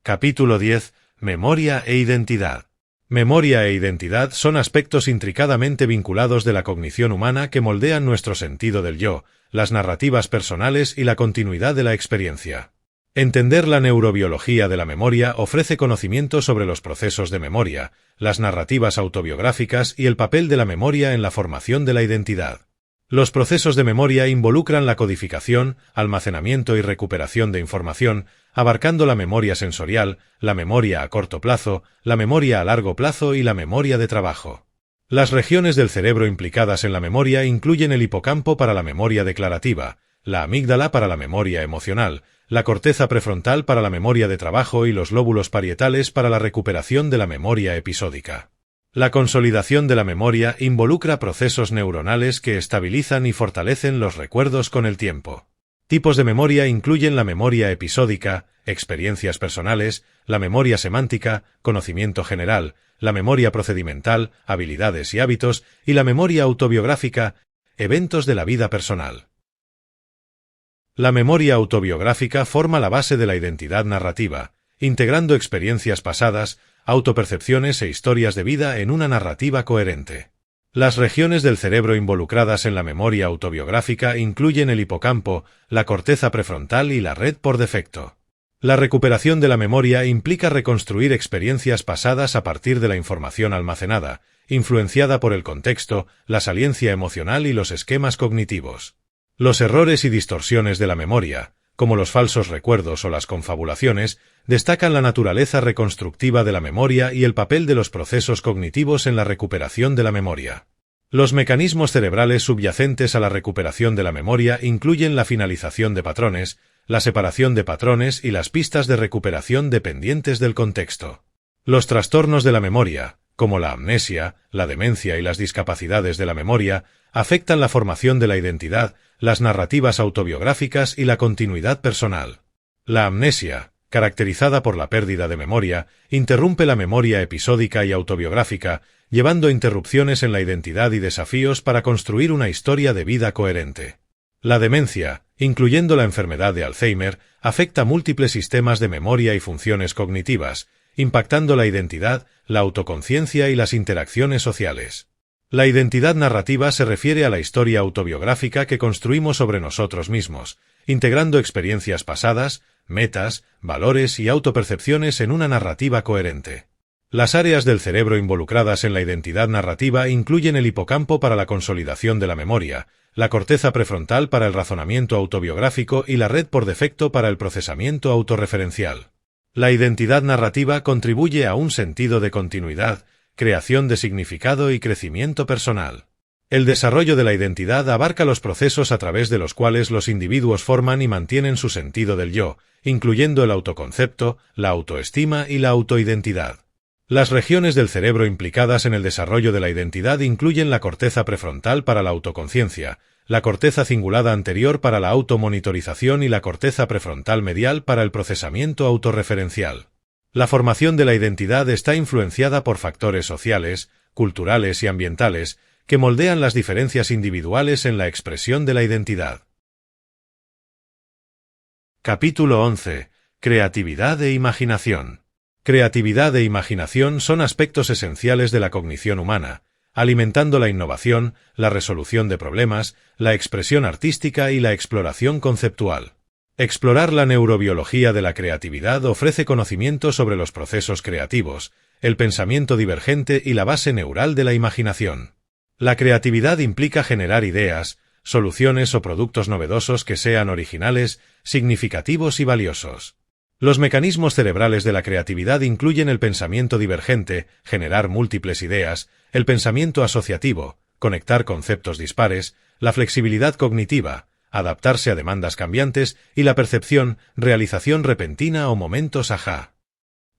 Capítulo 10. Memoria e identidad. Memoria e identidad son aspectos intricadamente vinculados de la cognición humana que moldean nuestro sentido del yo, las narrativas personales y la continuidad de la experiencia. Entender la neurobiología de la memoria ofrece conocimiento sobre los procesos de memoria, las narrativas autobiográficas y el papel de la memoria en la formación de la identidad. Los procesos de memoria involucran la codificación, almacenamiento y recuperación de información, abarcando la memoria sensorial, la memoria a corto plazo, la memoria a largo plazo y la memoria de trabajo. Las regiones del cerebro implicadas en la memoria incluyen el hipocampo para la memoria declarativa, la amígdala para la memoria emocional, la corteza prefrontal para la memoria de trabajo y los lóbulos parietales para la recuperación de la memoria episódica. La consolidación de la memoria involucra procesos neuronales que estabilizan y fortalecen los recuerdos con el tiempo. Tipos de memoria incluyen la memoria episódica, experiencias personales, la memoria semántica, conocimiento general, la memoria procedimental, habilidades y hábitos, y la memoria autobiográfica, eventos de la vida personal. La memoria autobiográfica forma la base de la identidad narrativa, integrando experiencias pasadas, autopercepciones e historias de vida en una narrativa coherente. Las regiones del cerebro involucradas en la memoria autobiográfica incluyen el hipocampo, la corteza prefrontal y la red por defecto. La recuperación de la memoria implica reconstruir experiencias pasadas a partir de la información almacenada, influenciada por el contexto, la saliencia emocional y los esquemas cognitivos. Los errores y distorsiones de la memoria, como los falsos recuerdos o las confabulaciones, destacan la naturaleza reconstructiva de la memoria y el papel de los procesos cognitivos en la recuperación de la memoria. Los mecanismos cerebrales subyacentes a la recuperación de la memoria incluyen la finalización de patrones, la separación de patrones y las pistas de recuperación dependientes del contexto. Los trastornos de la memoria, como la amnesia, la demencia y las discapacidades de la memoria, afectan la formación de la identidad, las narrativas autobiográficas y la continuidad personal. La amnesia, caracterizada por la pérdida de memoria, interrumpe la memoria episódica y autobiográfica, llevando a interrupciones en la identidad y desafíos para construir una historia de vida coherente. La demencia, incluyendo la enfermedad de Alzheimer, afecta múltiples sistemas de memoria y funciones cognitivas, impactando la identidad, la autoconciencia y las interacciones sociales. La identidad narrativa se refiere a la historia autobiográfica que construimos sobre nosotros mismos, integrando experiencias pasadas, metas, valores y autopercepciones en una narrativa coherente. Las áreas del cerebro involucradas en la identidad narrativa incluyen el hipocampo para la consolidación de la memoria, la corteza prefrontal para el razonamiento autobiográfico y la red por defecto para el procesamiento autorreferencial. La identidad narrativa contribuye a un sentido de continuidad, creación de significado y crecimiento personal. El desarrollo de la identidad abarca los procesos a través de los cuales los individuos forman y mantienen su sentido del yo, incluyendo el autoconcepto, la autoestima y la autoidentidad. Las regiones del cerebro implicadas en el desarrollo de la identidad incluyen la corteza prefrontal para la autoconciencia, la corteza cingulada anterior para la automonitorización y la corteza prefrontal medial para el procesamiento autorreferencial. La formación de la identidad está influenciada por factores sociales, culturales y ambientales, que moldean las diferencias individuales en la expresión de la identidad. Capítulo 11. Creatividad e imaginación. Creatividad e imaginación son aspectos esenciales de la cognición humana, alimentando la innovación, la resolución de problemas, la expresión artística y la exploración conceptual. Explorar la neurobiología de la creatividad ofrece conocimiento sobre los procesos creativos, el pensamiento divergente y la base neural de la imaginación. La creatividad implica generar ideas, soluciones o productos novedosos que sean originales, significativos y valiosos. Los mecanismos cerebrales de la creatividad incluyen el pensamiento divergente, generar múltiples ideas, el pensamiento asociativo, conectar conceptos dispares, la flexibilidad cognitiva, adaptarse a demandas cambiantes y la percepción, realización repentina o momentos ajá.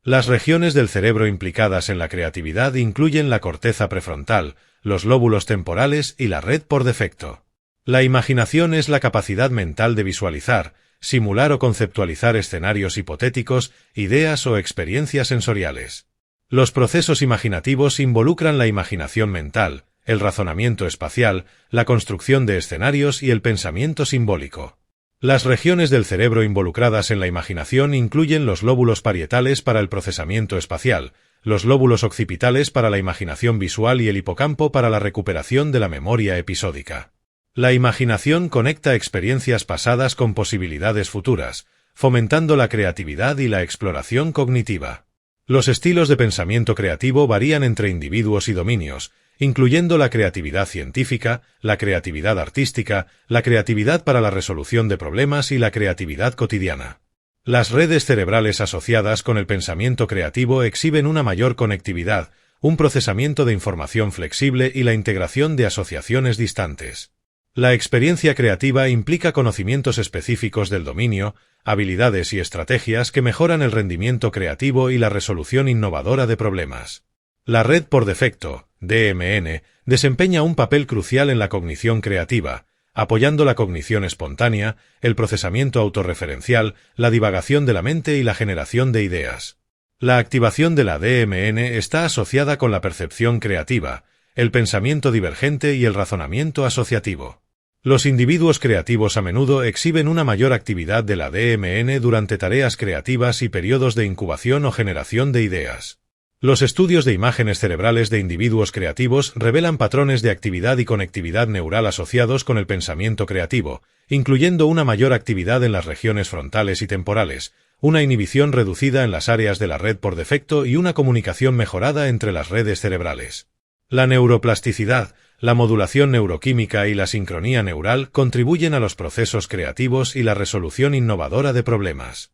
Las regiones del cerebro implicadas en la creatividad incluyen la corteza prefrontal, los lóbulos temporales y la red por defecto. La imaginación es la capacidad mental de visualizar, simular o conceptualizar escenarios hipotéticos, ideas o experiencias sensoriales. Los procesos imaginativos involucran la imaginación mental, el razonamiento espacial, la construcción de escenarios y el pensamiento simbólico. Las regiones del cerebro involucradas en la imaginación incluyen los lóbulos parietales para el procesamiento espacial, los lóbulos occipitales para la imaginación visual y el hipocampo para la recuperación de la memoria episódica. La imaginación conecta experiencias pasadas con posibilidades futuras, fomentando la creatividad y la exploración cognitiva. Los estilos de pensamiento creativo varían entre individuos y dominios, incluyendo la creatividad científica, la creatividad artística, la creatividad para la resolución de problemas y la creatividad cotidiana. Las redes cerebrales asociadas con el pensamiento creativo exhiben una mayor conectividad, un procesamiento de información flexible y la integración de asociaciones distantes. La experiencia creativa implica conocimientos específicos del dominio, habilidades y estrategias que mejoran el rendimiento creativo y la resolución innovadora de problemas. La red por defecto, DMN, desempeña un papel crucial en la cognición creativa, apoyando la cognición espontánea, el procesamiento autorreferencial, la divagación de la mente y la generación de ideas. La activación de la DMN está asociada con la percepción creativa, el pensamiento divergente y el razonamiento asociativo. Los individuos creativos a menudo exhiben una mayor actividad de la DMN durante tareas creativas y periodos de incubación o generación de ideas. Los estudios de imágenes cerebrales de individuos creativos revelan patrones de actividad y conectividad neural asociados con el pensamiento creativo, incluyendo una mayor actividad en las regiones frontales y temporales, una inhibición reducida en las áreas de la red por defecto y una comunicación mejorada entre las redes cerebrales. La neuroplasticidad, la modulación neuroquímica y la sincronía neural contribuyen a los procesos creativos y la resolución innovadora de problemas.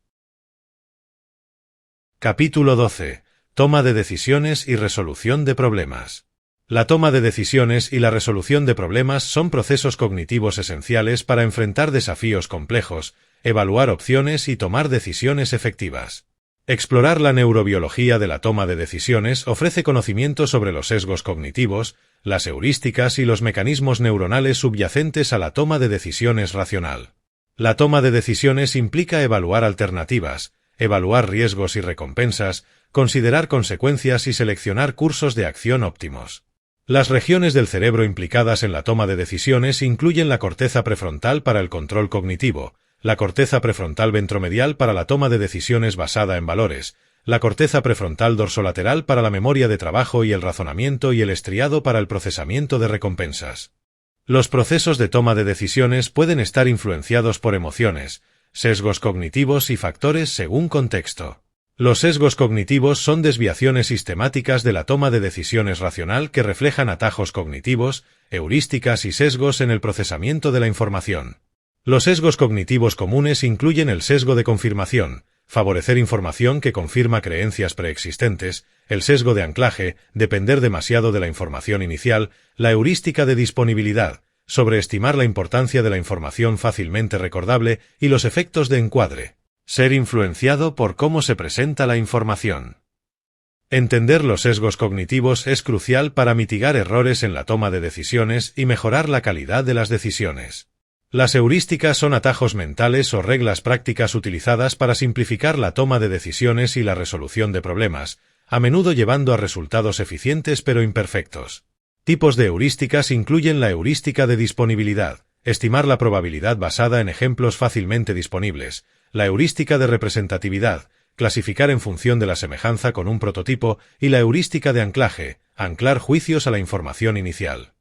Capítulo 12. Toma de decisiones y resolución de problemas. La toma de decisiones y la resolución de problemas son procesos cognitivos esenciales para enfrentar desafíos complejos, evaluar opciones y tomar decisiones efectivas. Explorar la neurobiología de la toma de decisiones ofrece conocimiento sobre los sesgos cognitivos, las heurísticas y los mecanismos neuronales subyacentes a la toma de decisiones racional. La toma de decisiones implica evaluar alternativas, evaluar riesgos y recompensas, considerar consecuencias y seleccionar cursos de acción óptimos. Las regiones del cerebro implicadas en la toma de decisiones incluyen la corteza prefrontal para el control cognitivo, la corteza prefrontal ventromedial para la toma de decisiones basada en valores, la corteza prefrontal dorsolateral para la memoria de trabajo y el razonamiento y el estriado para el procesamiento de recompensas. Los procesos de toma de decisiones pueden estar influenciados por emociones, sesgos cognitivos y factores según contexto. Los sesgos cognitivos son desviaciones sistemáticas de la toma de decisiones racional que reflejan atajos cognitivos, heurísticas y sesgos en el procesamiento de la información. Los sesgos cognitivos comunes incluyen el sesgo de confirmación, favorecer información que confirma creencias preexistentes, el sesgo de anclaje, depender demasiado de la información inicial, la heurística de disponibilidad, sobreestimar la importancia de la información fácilmente recordable y los efectos de encuadre. Ser influenciado por cómo se presenta la información. Entender los sesgos cognitivos es crucial para mitigar errores en la toma de decisiones y mejorar la calidad de las decisiones. Las heurísticas son atajos mentales o reglas prácticas utilizadas para simplificar la toma de decisiones y la resolución de problemas, a menudo llevando a resultados eficientes pero imperfectos. Tipos de heurísticas incluyen la heurística de disponibilidad, estimar la probabilidad basada en ejemplos fácilmente disponibles, la heurística de representatividad, clasificar en función de la semejanza con un prototipo, y la heurística de anclaje, anclar juicios a la información inicial.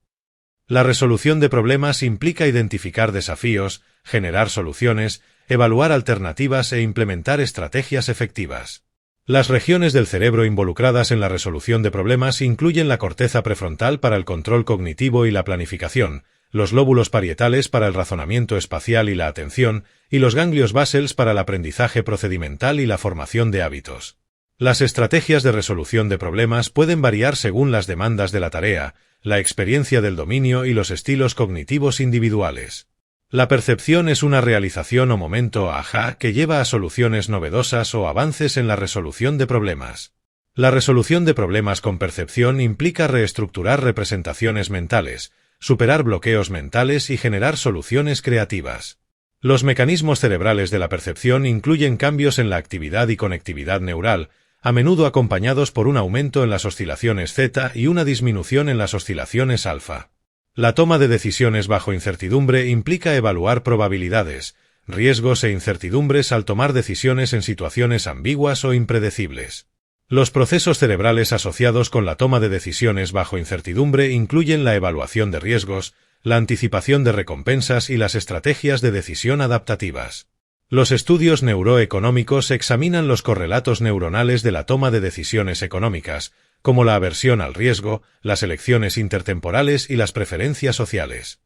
La resolución de problemas implica identificar desafíos, generar soluciones, evaluar alternativas e implementar estrategias efectivas. Las regiones del cerebro involucradas en la resolución de problemas incluyen la corteza prefrontal para el control cognitivo y la planificación, los lóbulos parietales para el razonamiento espacial y la atención, y los ganglios basales para el aprendizaje procedimental y la formación de hábitos. Las estrategias de resolución de problemas pueden variar según las demandas de la tarea, la experiencia del dominio y los estilos cognitivos individuales. La percepción es una realización o momento ajá que lleva a soluciones novedosas o avances en la resolución de problemas. La resolución de problemas con percepción implica reestructurar representaciones mentales, superar bloqueos mentales y generar soluciones creativas. Los mecanismos cerebrales de la percepción incluyen cambios en la actividad y conectividad neural, a menudo acompañados por un aumento en las oscilaciones zeta y una disminución en las oscilaciones alfa. La toma de decisiones bajo incertidumbre implica evaluar probabilidades, riesgos e incertidumbres al tomar decisiones en situaciones ambiguas o impredecibles. Los procesos cerebrales asociados con la toma de decisiones bajo incertidumbre incluyen la evaluación de riesgos, la anticipación de recompensas y las estrategias de decisión adaptativas. Los estudios neuroeconómicos examinan los correlatos neuronales de la toma de decisiones económicas, como la aversión al riesgo, las elecciones intertemporales y las preferencias sociales.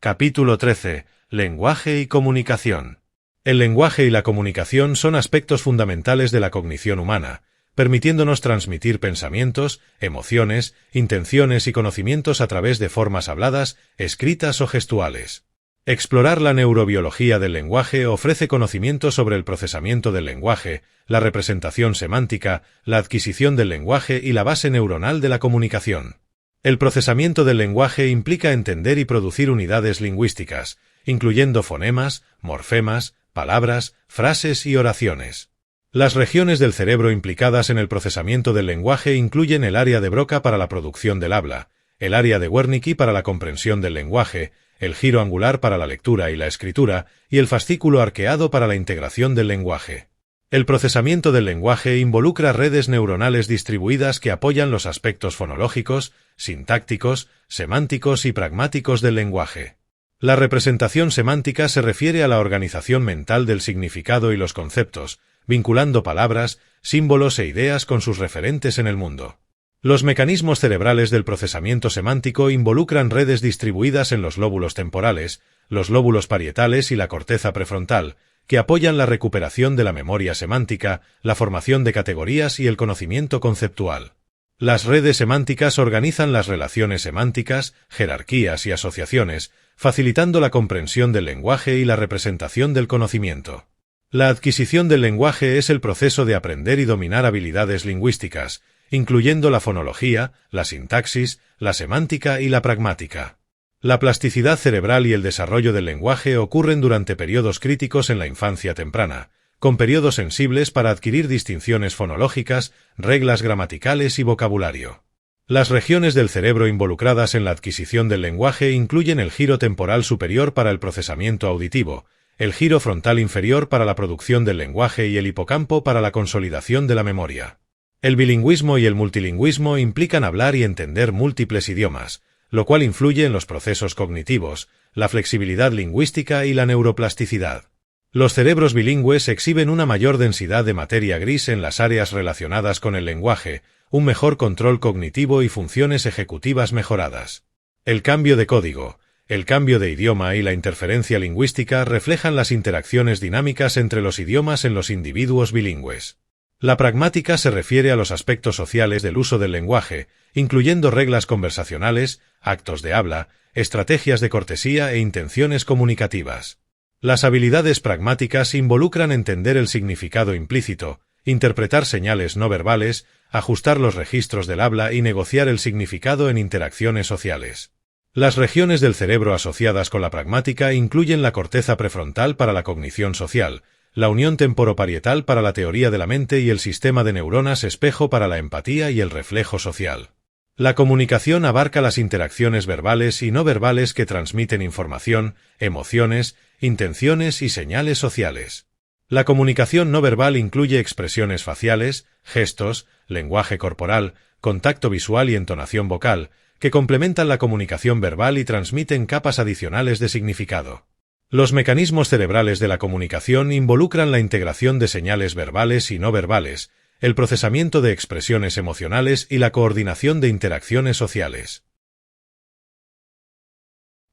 Capítulo 13. Lenguaje y comunicación. El lenguaje y la comunicación son aspectos fundamentales de la cognición humana, permitiéndonos transmitir pensamientos, emociones, intenciones y conocimientos a través de formas habladas, escritas o gestuales. Explorar la neurobiología del lenguaje ofrece conocimiento sobre el procesamiento del lenguaje, la representación semántica, la adquisición del lenguaje y la base neuronal de la comunicación. El procesamiento del lenguaje implica entender y producir unidades lingüísticas, incluyendo fonemas, morfemas, palabras, frases y oraciones. Las regiones del cerebro implicadas en el procesamiento del lenguaje incluyen el área de Broca para la producción del habla, el área de Wernicke para la comprensión del lenguaje, el giro angular para la lectura y la escritura, y el fascículo arqueado para la integración del lenguaje. El procesamiento del lenguaje involucra redes neuronales distribuidas que apoyan los aspectos fonológicos, sintácticos, semánticos y pragmáticos del lenguaje. La representación semántica se refiere a la organización mental del significado y los conceptos, vinculando palabras, símbolos e ideas con sus referentes en el mundo. Los mecanismos cerebrales del procesamiento semántico involucran redes distribuidas en los lóbulos temporales, los lóbulos parietales y la corteza prefrontal, que apoyan la recuperación de la memoria semántica, la formación de categorías y el conocimiento conceptual. Las redes semánticas organizan las relaciones semánticas, jerarquías y asociaciones, facilitando la comprensión del lenguaje y la representación del conocimiento. La adquisición del lenguaje es el proceso de aprender y dominar habilidades lingüísticas, incluyendo la fonología, la sintaxis, la semántica y la pragmática. La plasticidad cerebral y el desarrollo del lenguaje ocurren durante periodos críticos en la infancia temprana, con periodos sensibles para adquirir distinciones fonológicas, reglas gramaticales y vocabulario. Las regiones del cerebro involucradas en la adquisición del lenguaje incluyen el giro temporal superior para el procesamiento auditivo, el giro frontal inferior para la producción del lenguaje y el hipocampo para la consolidación de la memoria. El bilingüismo y el multilingüismo implican hablar y entender múltiples idiomas, lo cual influye en los procesos cognitivos, la flexibilidad lingüística y la neuroplasticidad. Los cerebros bilingües exhiben una mayor densidad de materia gris en las áreas relacionadas con el lenguaje, un mejor control cognitivo y funciones ejecutivas mejoradas. El cambio de código. El cambio de idioma y la interferencia lingüística reflejan las interacciones dinámicas entre los idiomas en los individuos bilingües. La pragmática se refiere a los aspectos sociales del uso del lenguaje, incluyendo reglas conversacionales, actos de habla, estrategias de cortesía e intenciones comunicativas. Las habilidades pragmáticas involucran entender el significado implícito, interpretar señales no verbales, ajustar los registros del habla y negociar el significado en interacciones sociales. Las regiones del cerebro asociadas con la pragmática incluyen la corteza prefrontal para la cognición social, la unión temporoparietal para la teoría de la mente y el sistema de neuronas espejo para la empatía y el reflejo social. La comunicación abarca las interacciones verbales y no verbales que transmiten información, emociones, intenciones y señales sociales. La comunicación no verbal incluye expresiones faciales, gestos, lenguaje corporal, contacto visual y entonación vocal, que complementan la comunicación verbal y transmiten capas adicionales de significado. Los mecanismos cerebrales de la comunicación involucran la integración de señales verbales y no verbales, el procesamiento de expresiones emocionales y la coordinación de interacciones sociales.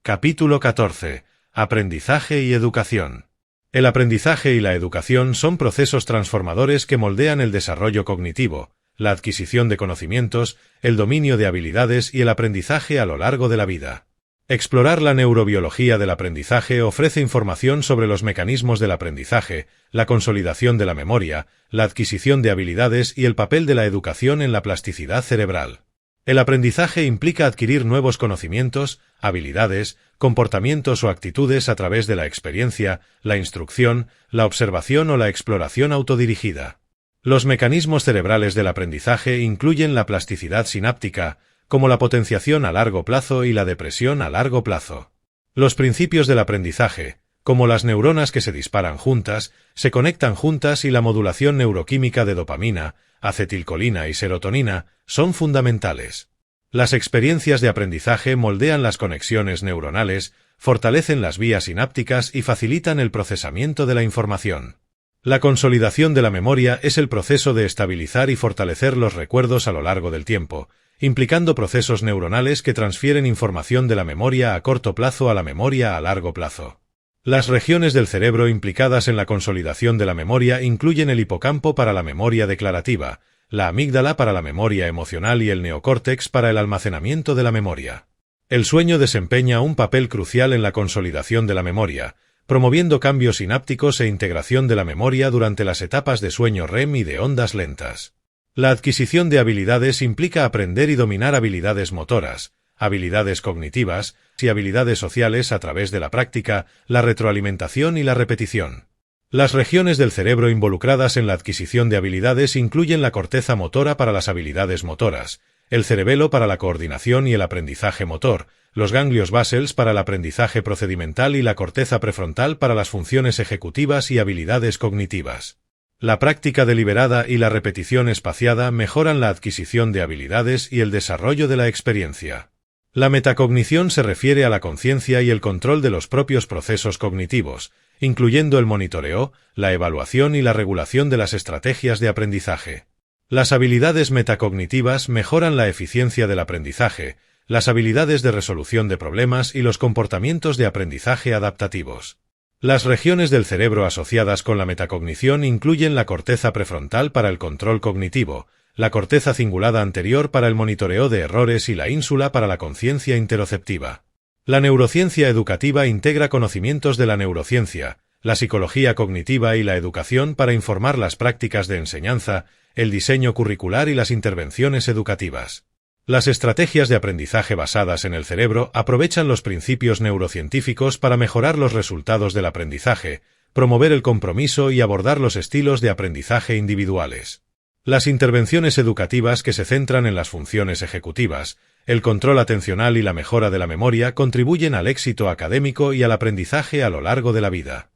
Capítulo 14. Aprendizaje y educación. El aprendizaje y la educación son procesos transformadores que moldean el desarrollo cognitivo, la adquisición de conocimientos, el dominio de habilidades y el aprendizaje a lo largo de la vida. Explorar la neurobiología del aprendizaje ofrece información sobre los mecanismos del aprendizaje, la consolidación de la memoria, la adquisición de habilidades y el papel de la educación en la plasticidad cerebral. El aprendizaje implica adquirir nuevos conocimientos, habilidades, comportamientos o actitudes a través de la experiencia, la instrucción, la observación o la exploración autodirigida. Los mecanismos cerebrales del aprendizaje incluyen la plasticidad sináptica, como la potenciación a largo plazo y la depresión a largo plazo. Los principios del aprendizaje, como las neuronas que se disparan juntas, se conectan juntas y la modulación neuroquímica de dopamina, acetilcolina y serotonina, son fundamentales. Las experiencias de aprendizaje moldean las conexiones neuronales, fortalecen las vías sinápticas y facilitan el procesamiento de la información. La consolidación de la memoria es el proceso de estabilizar y fortalecer los recuerdos a lo largo del tiempo, implicando procesos neuronales que transfieren información de la memoria a corto plazo a la memoria a largo plazo. Las regiones del cerebro implicadas en la consolidación de la memoria incluyen el hipocampo para la memoria declarativa, la amígdala para la memoria emocional y el neocórtex para el almacenamiento de la memoria. El sueño desempeña un papel crucial en la consolidación de la memoria, promoviendo cambios sinápticos e integración de la memoria durante las etapas de sueño REM y de ondas lentas. La adquisición de habilidades implica aprender y dominar habilidades motoras, habilidades cognitivas y habilidades sociales a través de la práctica, la retroalimentación y la repetición. Las regiones del cerebro involucradas en la adquisición de habilidades incluyen la corteza motora para las habilidades motoras, el cerebelo para la coordinación y el aprendizaje motor, los ganglios basales para el aprendizaje procedimental y la corteza prefrontal para las funciones ejecutivas y habilidades cognitivas. La práctica deliberada y la repetición espaciada mejoran la adquisición de habilidades y el desarrollo de la experiencia. La metacognición se refiere a la conciencia y el control de los propios procesos cognitivos, incluyendo el monitoreo, la evaluación y la regulación de las estrategias de aprendizaje. Las habilidades metacognitivas mejoran la eficiencia del aprendizaje, las habilidades de resolución de problemas y los comportamientos de aprendizaje adaptativos. Las regiones del cerebro asociadas con la metacognición incluyen la corteza prefrontal para el control cognitivo, la corteza cingulada anterior para el monitoreo de errores y la ínsula para la conciencia interoceptiva. La neurociencia educativa integra conocimientos de la neurociencia, la psicología cognitiva y la educación para informar las prácticas de enseñanza, el diseño curricular y las intervenciones educativas. Las estrategias de aprendizaje basadas en el cerebro aprovechan los principios neurocientíficos para mejorar los resultados del aprendizaje, promover el compromiso y abordar los estilos de aprendizaje individuales. Las intervenciones educativas que se centran en las funciones ejecutivas, el control atencional y la mejora de la memoria contribuyen al éxito académico y al aprendizaje a lo largo de la vida.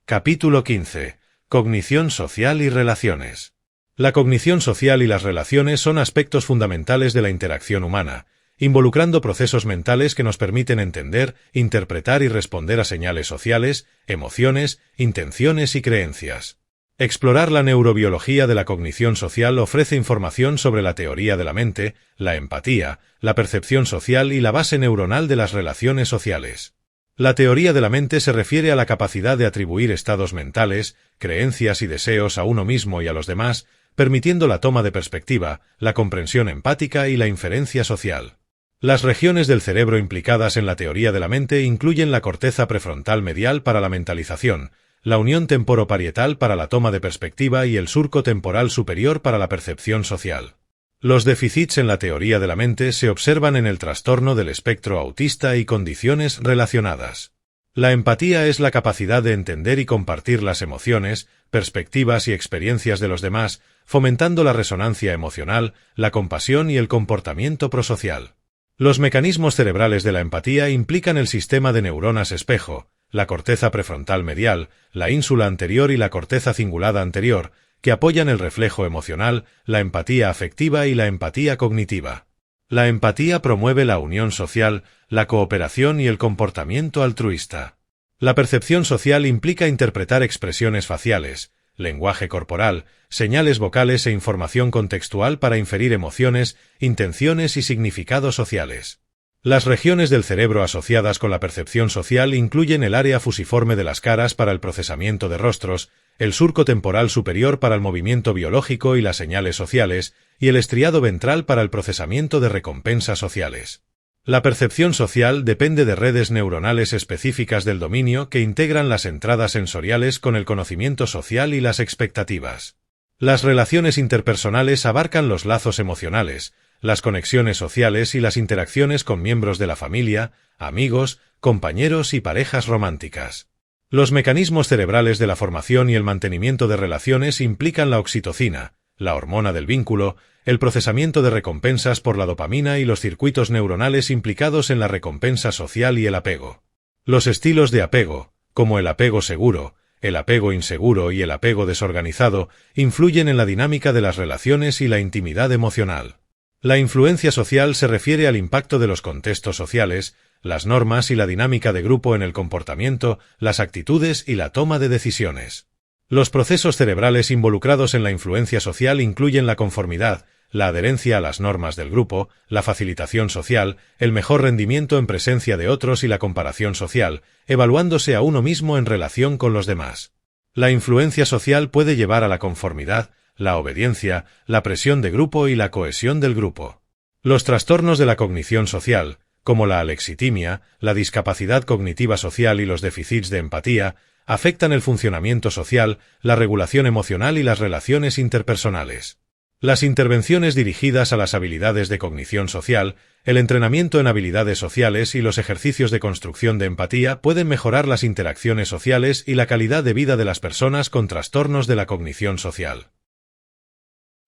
Capítulo 15. Cognición social y relaciones. La cognición social y las relaciones son aspectos fundamentales de la interacción humana, involucrando procesos mentales que nos permiten entender, interpretar y responder a señales sociales, emociones, intenciones y creencias. Explorar la neurobiología de la cognición social ofrece información sobre la teoría de la mente, la empatía, la percepción social y la base neuronal de las relaciones sociales. La teoría de la mente se refiere a la capacidad de atribuir estados mentales, creencias y deseos a uno mismo y a los demás, permitiendo la toma de perspectiva, la comprensión empática y la inferencia social. Las regiones del cerebro implicadas en la teoría de la mente incluyen la corteza prefrontal medial para la mentalización, la unión temporoparietal para la toma de perspectiva y el surco temporal superior para la percepción social. Los déficits en la teoría de la mente se observan en el trastorno del espectro autista y condiciones relacionadas. La empatía es la capacidad de entender y compartir las emociones, perspectivas y experiencias de los demás, fomentando la resonancia emocional, la compasión y el comportamiento prosocial. Los mecanismos cerebrales de la empatía implican el sistema de neuronas espejo, la corteza prefrontal medial, la ínsula anterior y la corteza cingulada anterior, que apoyan el reflejo emocional, la empatía afectiva y la empatía cognitiva. La empatía promueve la unión social, la cooperación y el comportamiento altruista. La percepción social implica interpretar expresiones faciales, lenguaje corporal, señales vocales e información contextual para inferir emociones, intenciones y significados sociales. Las regiones del cerebro asociadas con la percepción social incluyen el área fusiforme de las caras para el procesamiento de rostros, el surco temporal superior para el movimiento biológico y las señales sociales, y el estriado ventral para el procesamiento de recompensas sociales. La percepción social depende de redes neuronales específicas del dominio que integran las entradas sensoriales con el conocimiento social y las expectativas. Las relaciones interpersonales abarcan los lazos emocionales, las conexiones sociales y las interacciones con miembros de la familia, amigos, compañeros y parejas románticas. Los mecanismos cerebrales de la formación y el mantenimiento de relaciones implican la oxitocina, la hormona del vínculo, el procesamiento de recompensas por la dopamina y los circuitos neuronales implicados en la recompensa social y el apego. Los estilos de apego, como el apego seguro, el apego inseguro y el apego desorganizado, influyen en la dinámica de las relaciones y la intimidad emocional. La influencia social se refiere al impacto de los contextos sociales, las normas y la dinámica de grupo en el comportamiento, las actitudes y la toma de decisiones. Los procesos cerebrales involucrados en la influencia social incluyen la conformidad, la adherencia a las normas del grupo, la facilitación social, el mejor rendimiento en presencia de otros y la comparación social, evaluándose a uno mismo en relación con los demás. La influencia social puede llevar a la conformidad, la obediencia, la presión de grupo y la cohesión del grupo. Los trastornos de la cognición social, como la alexitimia, la discapacidad cognitiva social y los déficits de empatía, afectan el funcionamiento social, la regulación emocional y las relaciones interpersonales. Las intervenciones dirigidas a las habilidades de cognición social, el entrenamiento en habilidades sociales y los ejercicios de construcción de empatía pueden mejorar las interacciones sociales y la calidad de vida de las personas con trastornos de la cognición social.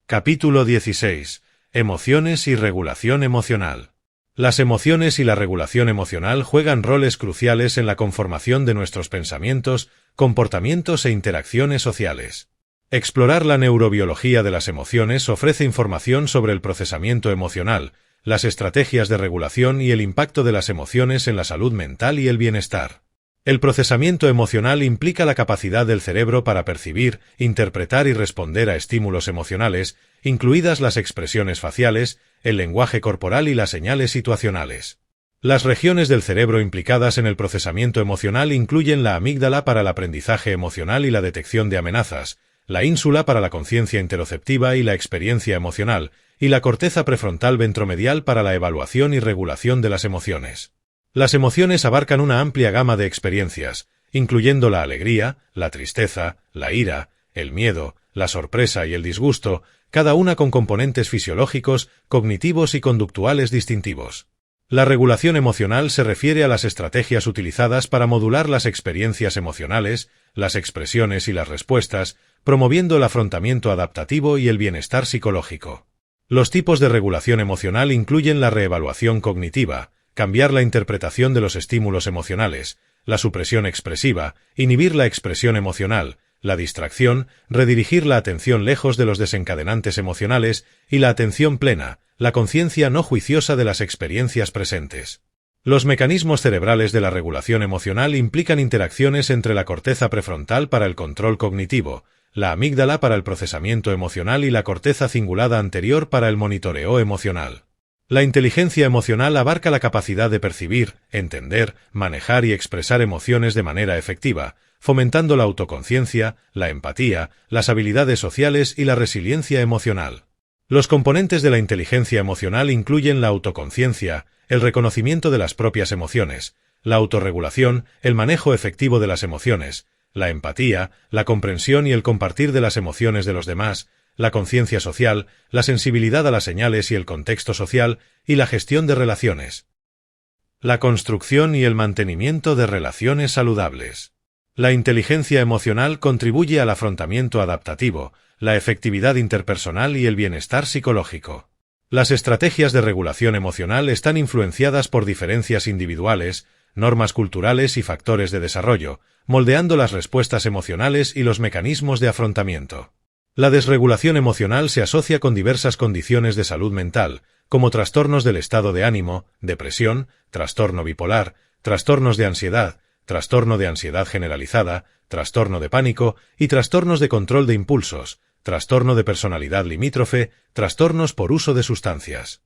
Capítulo 16. Emociones y regulación emocional. Las emociones y la regulación emocional juegan roles cruciales en la conformación de nuestros pensamientos, comportamientos e interacciones sociales. Explorar la neurobiología de las emociones ofrece información sobre el procesamiento emocional, las estrategias de regulación y el impacto de las emociones en la salud mental y el bienestar. El procesamiento emocional implica la capacidad del cerebro para percibir, interpretar y responder a estímulos emocionales, incluidas las expresiones faciales, el lenguaje corporal y las señales situacionales. Las regiones del cerebro implicadas en el procesamiento emocional incluyen la amígdala para el aprendizaje emocional y la detección de amenazas, la ínsula para la conciencia interoceptiva y la experiencia emocional, y la corteza prefrontal ventromedial para la evaluación y regulación de las emociones. Las emociones abarcan una amplia gama de experiencias, incluyendo la alegría, la tristeza, la ira, el miedo, la sorpresa y el disgusto, cada una con componentes fisiológicos, cognitivos y conductuales distintivos. La regulación emocional se refiere a las estrategias utilizadas para modular las experiencias emocionales, las expresiones y las respuestas, promoviendo el afrontamiento adaptativo y el bienestar psicológico. Los tipos de regulación emocional incluyen la reevaluación cognitiva, cambiar la interpretación de los estímulos emocionales, la supresión expresiva, inhibir la expresión emocional, la distracción, redirigir la atención lejos de los desencadenantes emocionales y la atención plena, la conciencia no juiciosa de las experiencias presentes. Los mecanismos cerebrales de la regulación emocional implican interacciones entre la corteza prefrontal para el control cognitivo, la amígdala para el procesamiento emocional y la corteza cingulada anterior para el monitoreo emocional. La inteligencia emocional abarca la capacidad de percibir, entender, manejar y expresar emociones de manera efectiva, fomentando la autoconciencia, la empatía, las habilidades sociales y la resiliencia emocional. Los componentes de la inteligencia emocional incluyen la autoconciencia, el reconocimiento de las propias emociones, la autorregulación, el manejo efectivo de las emociones, la empatía, la comprensión y el compartir de las emociones de los demás, la conciencia social, la sensibilidad a las señales y el contexto social, y la gestión de relaciones. La construcción y el mantenimiento de relaciones saludables. La inteligencia emocional contribuye al afrontamiento adaptativo, la efectividad interpersonal y el bienestar psicológico. Las estrategias de regulación emocional están influenciadas por diferencias individuales, normas culturales y factores de desarrollo, moldeando las respuestas emocionales y los mecanismos de afrontamiento. La desregulación emocional se asocia con diversas condiciones de salud mental, como trastornos del estado de ánimo, depresión, trastorno bipolar, trastornos de ansiedad generalizada, trastorno de pánico y trastornos de control de impulsos, trastorno de personalidad limítrofe, trastornos por uso de sustancias.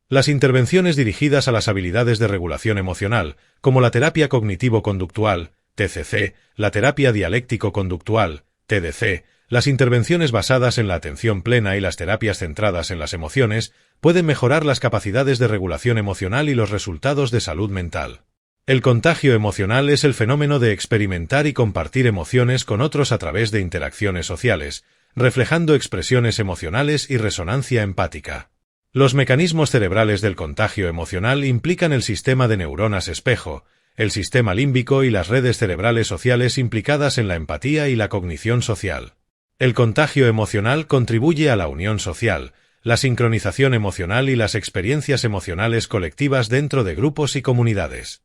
Las intervenciones dirigidas a las habilidades de regulación emocional, como la terapia cognitivo-conductual, TCC, la terapia dialéctico-conductual, TDC, las intervenciones basadas en la atención plena y las terapias centradas en las emociones, pueden mejorar las capacidades de regulación emocional y los resultados de salud mental. El contagio emocional es el fenómeno de experimentar y compartir emociones con otros a través de interacciones sociales, reflejando expresiones emocionales y resonancia empática. Los mecanismos cerebrales del contagio emocional implican el sistema de neuronas espejo, el sistema límbico y las redes cerebrales sociales implicadas en la empatía y la cognición social. El contagio emocional contribuye a la unión social, la sincronización emocional y las experiencias emocionales colectivas dentro de grupos y comunidades.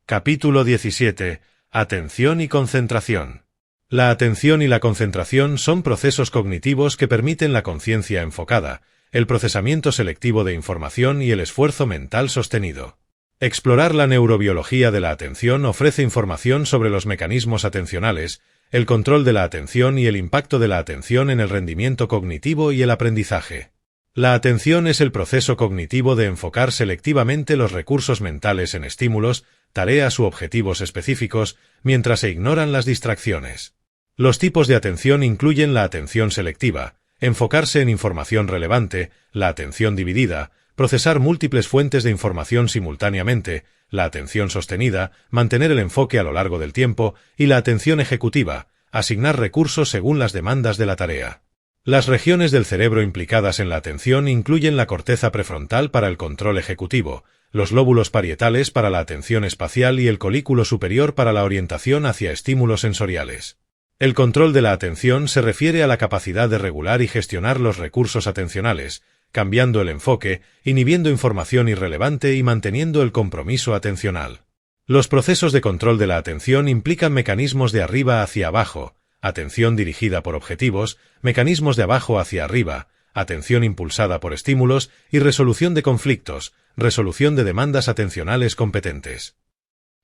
Capítulo 17. Atención y concentración. La atención y la concentración son procesos cognitivos que permiten la conciencia enfocada, el procesamiento selectivo de información y el esfuerzo mental sostenido. Explorar la neurobiología de la atención ofrece información sobre los mecanismos atencionales, el control de la atención y el impacto de la atención en el rendimiento cognitivo y el aprendizaje. La atención es el proceso cognitivo de enfocar selectivamente los recursos mentales en estímulos, tareas u objetivos específicos, mientras se ignoran las distracciones. Los tipos de atención incluyen la atención selectiva, enfocarse en información relevante, la atención dividida, procesar múltiples fuentes de información simultáneamente, la atención sostenida, mantener el enfoque a lo largo del tiempo, y la atención ejecutiva, asignar recursos según las demandas de la tarea. Las regiones del cerebro implicadas en la atención incluyen la corteza prefrontal para el control ejecutivo, los lóbulos parietales para la atención espacial y el colículo superior para la orientación hacia estímulos sensoriales. El control de la atención se refiere a la capacidad de regular y gestionar los recursos atencionales, cambiando el enfoque, inhibiendo información irrelevante y manteniendo el compromiso atencional. Los procesos de control de la atención implican mecanismos de arriba hacia abajo, atención dirigida por objetivos, mecanismos de abajo hacia arriba, atención impulsada por estímulos y resolución de conflictos, resolución de demandas atencionales competentes.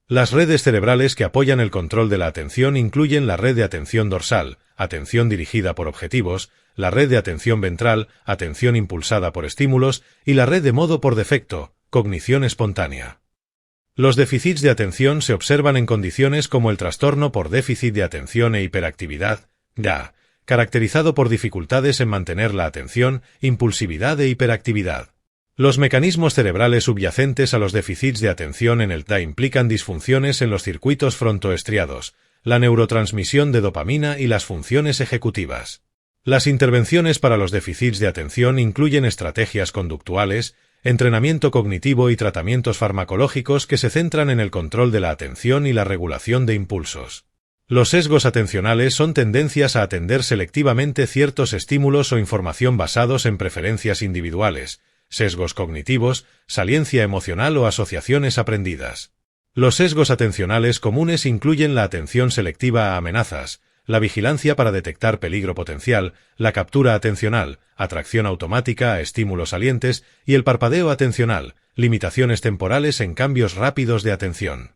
Las redes cerebrales que apoyan el control de la atención incluyen la red de atención dorsal, atención dirigida por objetivos, la red de atención ventral, atención impulsada por estímulos, y la red de modo por defecto, cognición espontánea. Los déficits de atención se observan en condiciones como el trastorno por déficit de atención e hiperactividad, DA, caracterizado por dificultades en mantener la atención, impulsividad e hiperactividad. Los mecanismos cerebrales subyacentes a los déficits de atención en el DA implican disfunciones en los circuitos frontoestriados, la neurotransmisión de dopamina y las funciones ejecutivas. Las intervenciones para los déficits de atención incluyen estrategias conductuales, entrenamiento cognitivo y tratamientos farmacológicos que se centran en el control de la atención y la regulación de impulsos. Los sesgos atencionales son tendencias a atender selectivamente ciertos estímulos o información basados en preferencias individuales, sesgos cognitivos, saliencia emocional o asociaciones aprendidas. Los sesgos atencionales comunes incluyen la atención selectiva a amenazas, la vigilancia para detectar peligro potencial, la captura atencional, atracción automática a estímulos salientes y el parpadeo atencional, limitaciones temporales en cambios rápidos de atención.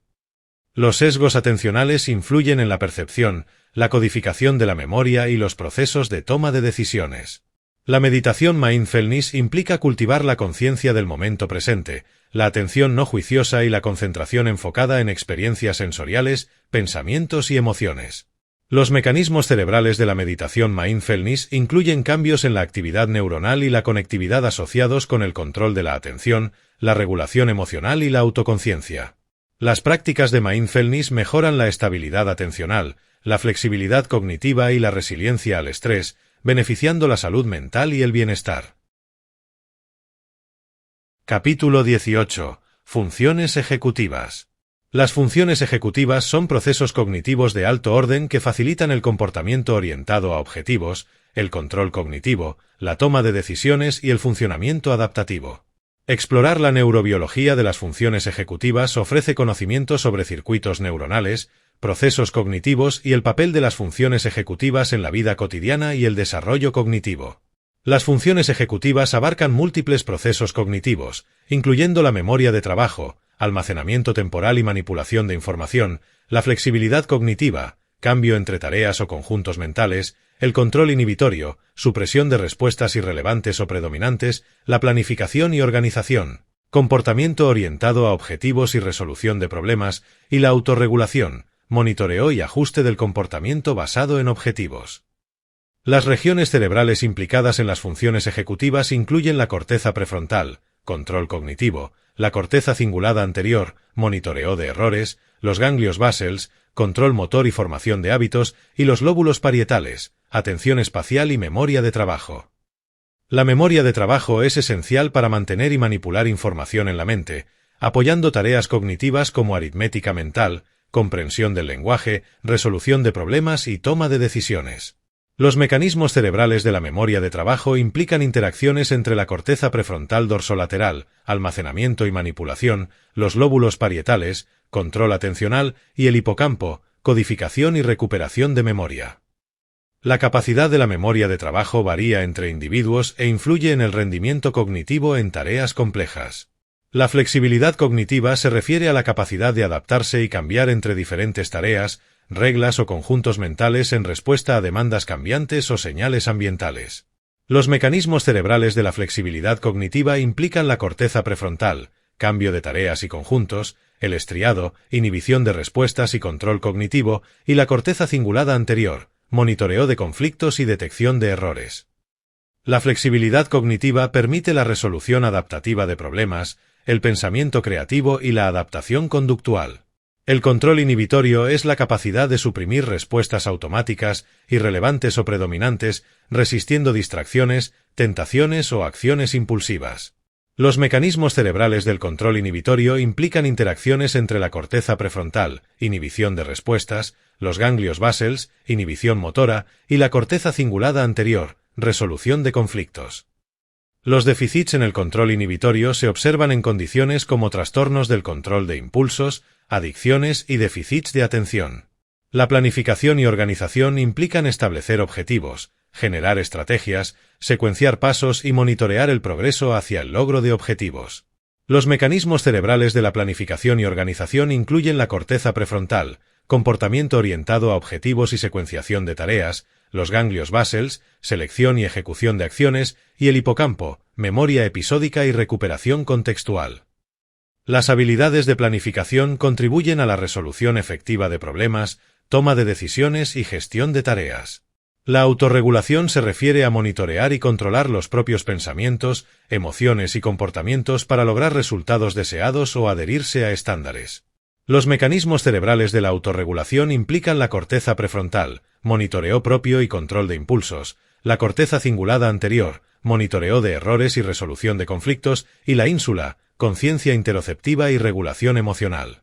Los sesgos atencionales influyen en la percepción, la codificación de la memoria y los procesos de toma de decisiones. La meditación mindfulness implica cultivar la conciencia del momento presente, la atención no juiciosa y la concentración enfocada en experiencias sensoriales, pensamientos y emociones. Los mecanismos cerebrales de la meditación mindfulness incluyen cambios en la actividad neuronal y la conectividad asociados con el control de la atención, la regulación emocional y la autoconciencia. Las prácticas de mindfulness mejoran la estabilidad atencional, la flexibilidad cognitiva y la resiliencia al estrés, beneficiando la salud mental y el bienestar. Capítulo 18. Funciones ejecutivas. Las funciones ejecutivas son procesos cognitivos de alto orden que facilitan el comportamiento orientado a objetivos, el control cognitivo, la toma de decisiones y el funcionamiento adaptativo. Explorar la neurobiología de las funciones ejecutivas ofrece conocimiento sobre circuitos neuronales, procesos cognitivos y el papel de las funciones ejecutivas en la vida cotidiana y el desarrollo cognitivo. Las funciones ejecutivas abarcan múltiples procesos cognitivos, incluyendo la memoria de trabajo, almacenamiento temporal y manipulación de información, la flexibilidad cognitiva, cambio entre tareas o conjuntos mentales, el control inhibitorio, supresión de respuestas irrelevantes o predominantes, la planificación y organización, comportamiento orientado a objetivos y resolución de problemas, y la autorregulación, monitoreo y ajuste del comportamiento basado en objetivos. Las regiones cerebrales implicadas en las funciones ejecutivas incluyen la corteza prefrontal, control cognitivo, la corteza cingulada anterior, monitoreo de errores, los ganglios basales, control motor y formación de hábitos, y los lóbulos parietales, atención espacial y memoria de trabajo. La memoria de trabajo es esencial para mantener y manipular información en la mente, apoyando tareas cognitivas como aritmética mental, comprensión del lenguaje, resolución de problemas y toma de decisiones. Los mecanismos cerebrales de la memoria de trabajo implican interacciones entre la corteza prefrontal dorsolateral, almacenamiento y manipulación, los lóbulos parietales, control atencional, y el hipocampo, codificación y recuperación de memoria. La capacidad de la memoria de trabajo varía entre individuos e influye en el rendimiento cognitivo en tareas complejas. La flexibilidad cognitiva se refiere a la capacidad de adaptarse y cambiar entre diferentes tareas, reglas o conjuntos mentales en respuesta a demandas cambiantes o señales ambientales. Los mecanismos cerebrales de la flexibilidad cognitiva implican la corteza prefrontal, cambio de tareas y conjuntos, el estriado, inhibición de respuestas y control cognitivo, y la corteza cingulada anterior, monitoreo de conflictos y detección de errores. La flexibilidad cognitiva permite la resolución adaptativa de problemas, el pensamiento creativo y la adaptación conductual. El control inhibitorio es la capacidad de suprimir respuestas automáticas, irrelevantes o predominantes, resistiendo distracciones, tentaciones o acciones impulsivas. Los mecanismos cerebrales del control inhibitorio implican interacciones entre la corteza prefrontal, inhibición de respuestas, los ganglios basales, inhibición motora, y la corteza cingulada anterior, resolución de conflictos. Los déficits en el control inhibitorio se observan en condiciones como trastornos del control de impulsos, adicciones y déficits de atención. La planificación y organización implican establecer objetivos, generar estrategias, secuenciar pasos y monitorear el progreso hacia el logro de objetivos. Los mecanismos cerebrales de la planificación y organización incluyen la corteza prefrontal, comportamiento orientado a objetivos y secuenciación de tareas, los ganglios basales, selección y ejecución de acciones, y el hipocampo, memoria episódica y recuperación contextual. Las habilidades de planificación contribuyen a la resolución efectiva de problemas, toma de decisiones y gestión de tareas. La autorregulación se refiere a monitorear y controlar los propios pensamientos, emociones y comportamientos para lograr resultados deseados o adherirse a estándares. Los mecanismos cerebrales de la autorregulación implican la corteza prefrontal, monitoreo propio y control de impulsos, la corteza cingulada anterior, monitoreo de errores y resolución de conflictos, y la ínsula, conciencia interoceptiva y regulación emocional.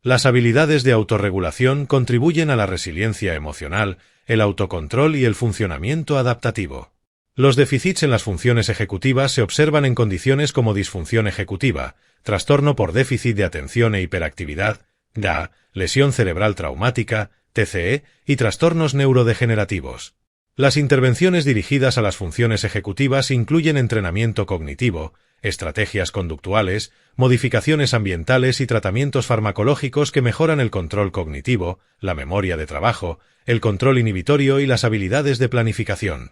Las habilidades de autorregulación contribuyen a la resiliencia emocional, el autocontrol y el funcionamiento adaptativo. Los déficits en las funciones ejecutivas se observan en condiciones como disfunción ejecutiva, trastorno por déficit de atención e hiperactividad, DA, lesión cerebral traumática, TCE, y trastornos neurodegenerativos. Las intervenciones dirigidas a las funciones ejecutivas incluyen entrenamiento cognitivo, estrategias conductuales, modificaciones ambientales y tratamientos farmacológicos que mejoran el control cognitivo, la memoria de trabajo, el control inhibitorio y las habilidades de planificación.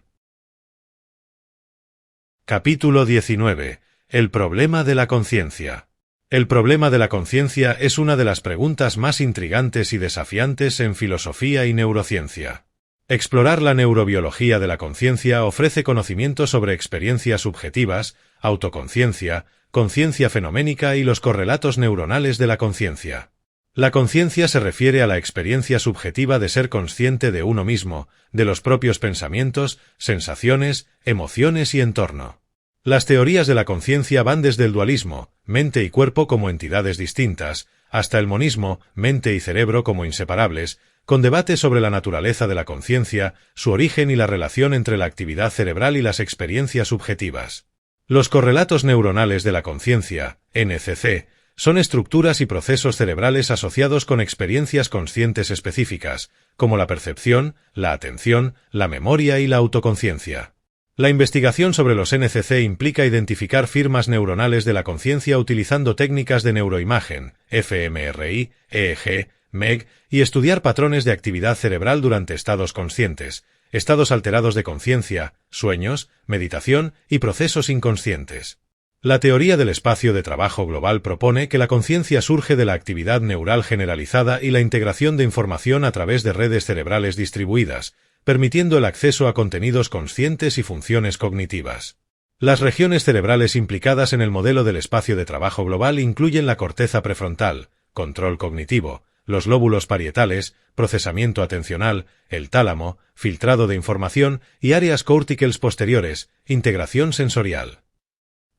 Capítulo 19. El problema de la conciencia. El problema de la conciencia es una de las preguntas más intrigantes y desafiantes en filosofía y neurociencia. Explorar la neurobiología de la conciencia ofrece conocimiento sobre experiencias subjetivas, autoconciencia, conciencia fenoménica y los correlatos neuronales de la conciencia. La conciencia se refiere a la experiencia subjetiva de ser consciente de uno mismo, de los propios pensamientos, sensaciones, emociones y entorno. Las teorías de la conciencia van desde el dualismo, mente y cuerpo como entidades distintas, hasta el monismo, mente y cerebro como inseparables, con debate sobre la naturaleza de la conciencia, su origen y la relación entre la actividad cerebral y las experiencias subjetivas. Los correlatos neuronales de la conciencia, NCC, son estructuras y procesos cerebrales asociados con experiencias conscientes específicas, como la percepción, la atención, la memoria y la autoconciencia. La investigación sobre los NCC implica identificar firmas neuronales de la conciencia utilizando técnicas de neuroimagen, fMRI, EEG, MEG, y estudiar patrones de actividad cerebral durante estados conscientes, estados alterados de conciencia, sueños, meditación y procesos inconscientes. La teoría del espacio de trabajo global propone que la conciencia surge de la actividad neural generalizada y la integración de información a través de redes cerebrales distribuidas, permitiendo el acceso a contenidos conscientes y funciones cognitivas. Las regiones cerebrales implicadas en el modelo del espacio de trabajo global incluyen la corteza prefrontal, control cognitivo, los lóbulos parietales, procesamiento atencional, el tálamo, filtrado de información y áreas corticales posteriores, integración sensorial.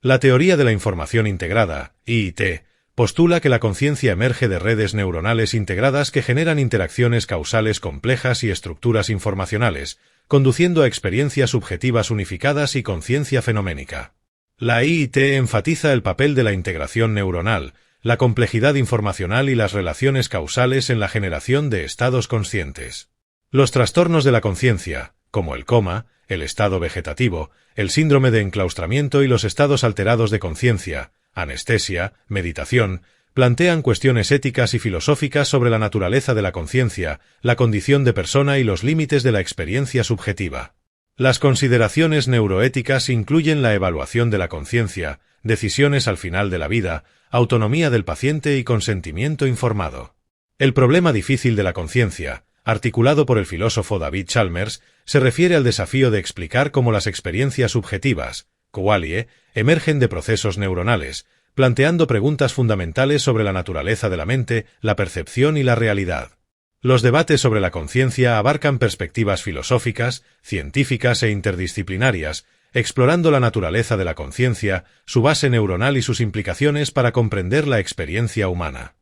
La teoría de la información integrada, IIT, postula que la conciencia emerge de redes neuronales integradas que generan interacciones causales complejas y estructuras informacionales, conduciendo a experiencias subjetivas unificadas y conciencia fenoménica. La IIT enfatiza el papel de la integración neuronal, la complejidad informacional y las relaciones causales en la generación de estados conscientes. Los trastornos de la conciencia, como el coma, el estado vegetativo, el síndrome de enclaustramiento y los estados alterados de conciencia, anestesia, meditación, plantean cuestiones éticas y filosóficas sobre la naturaleza de la conciencia, la condición de persona y los límites de la experiencia subjetiva. Las consideraciones neuroéticas incluyen la evaluación de la conciencia, decisiones al final de la vida, autonomía del paciente y consentimiento informado. El problema difícil de la conciencia, articulado por el filósofo David Chalmers, se refiere al desafío de explicar cómo las experiencias subjetivas, qualie, emergen de procesos neuronales, planteando preguntas fundamentales sobre la naturaleza de la mente, la percepción y la realidad. Los debates sobre la conciencia abarcan perspectivas filosóficas, científicas e interdisciplinarias, explorando la naturaleza de la conciencia, su base neuronal y sus implicaciones para comprender la experiencia humana.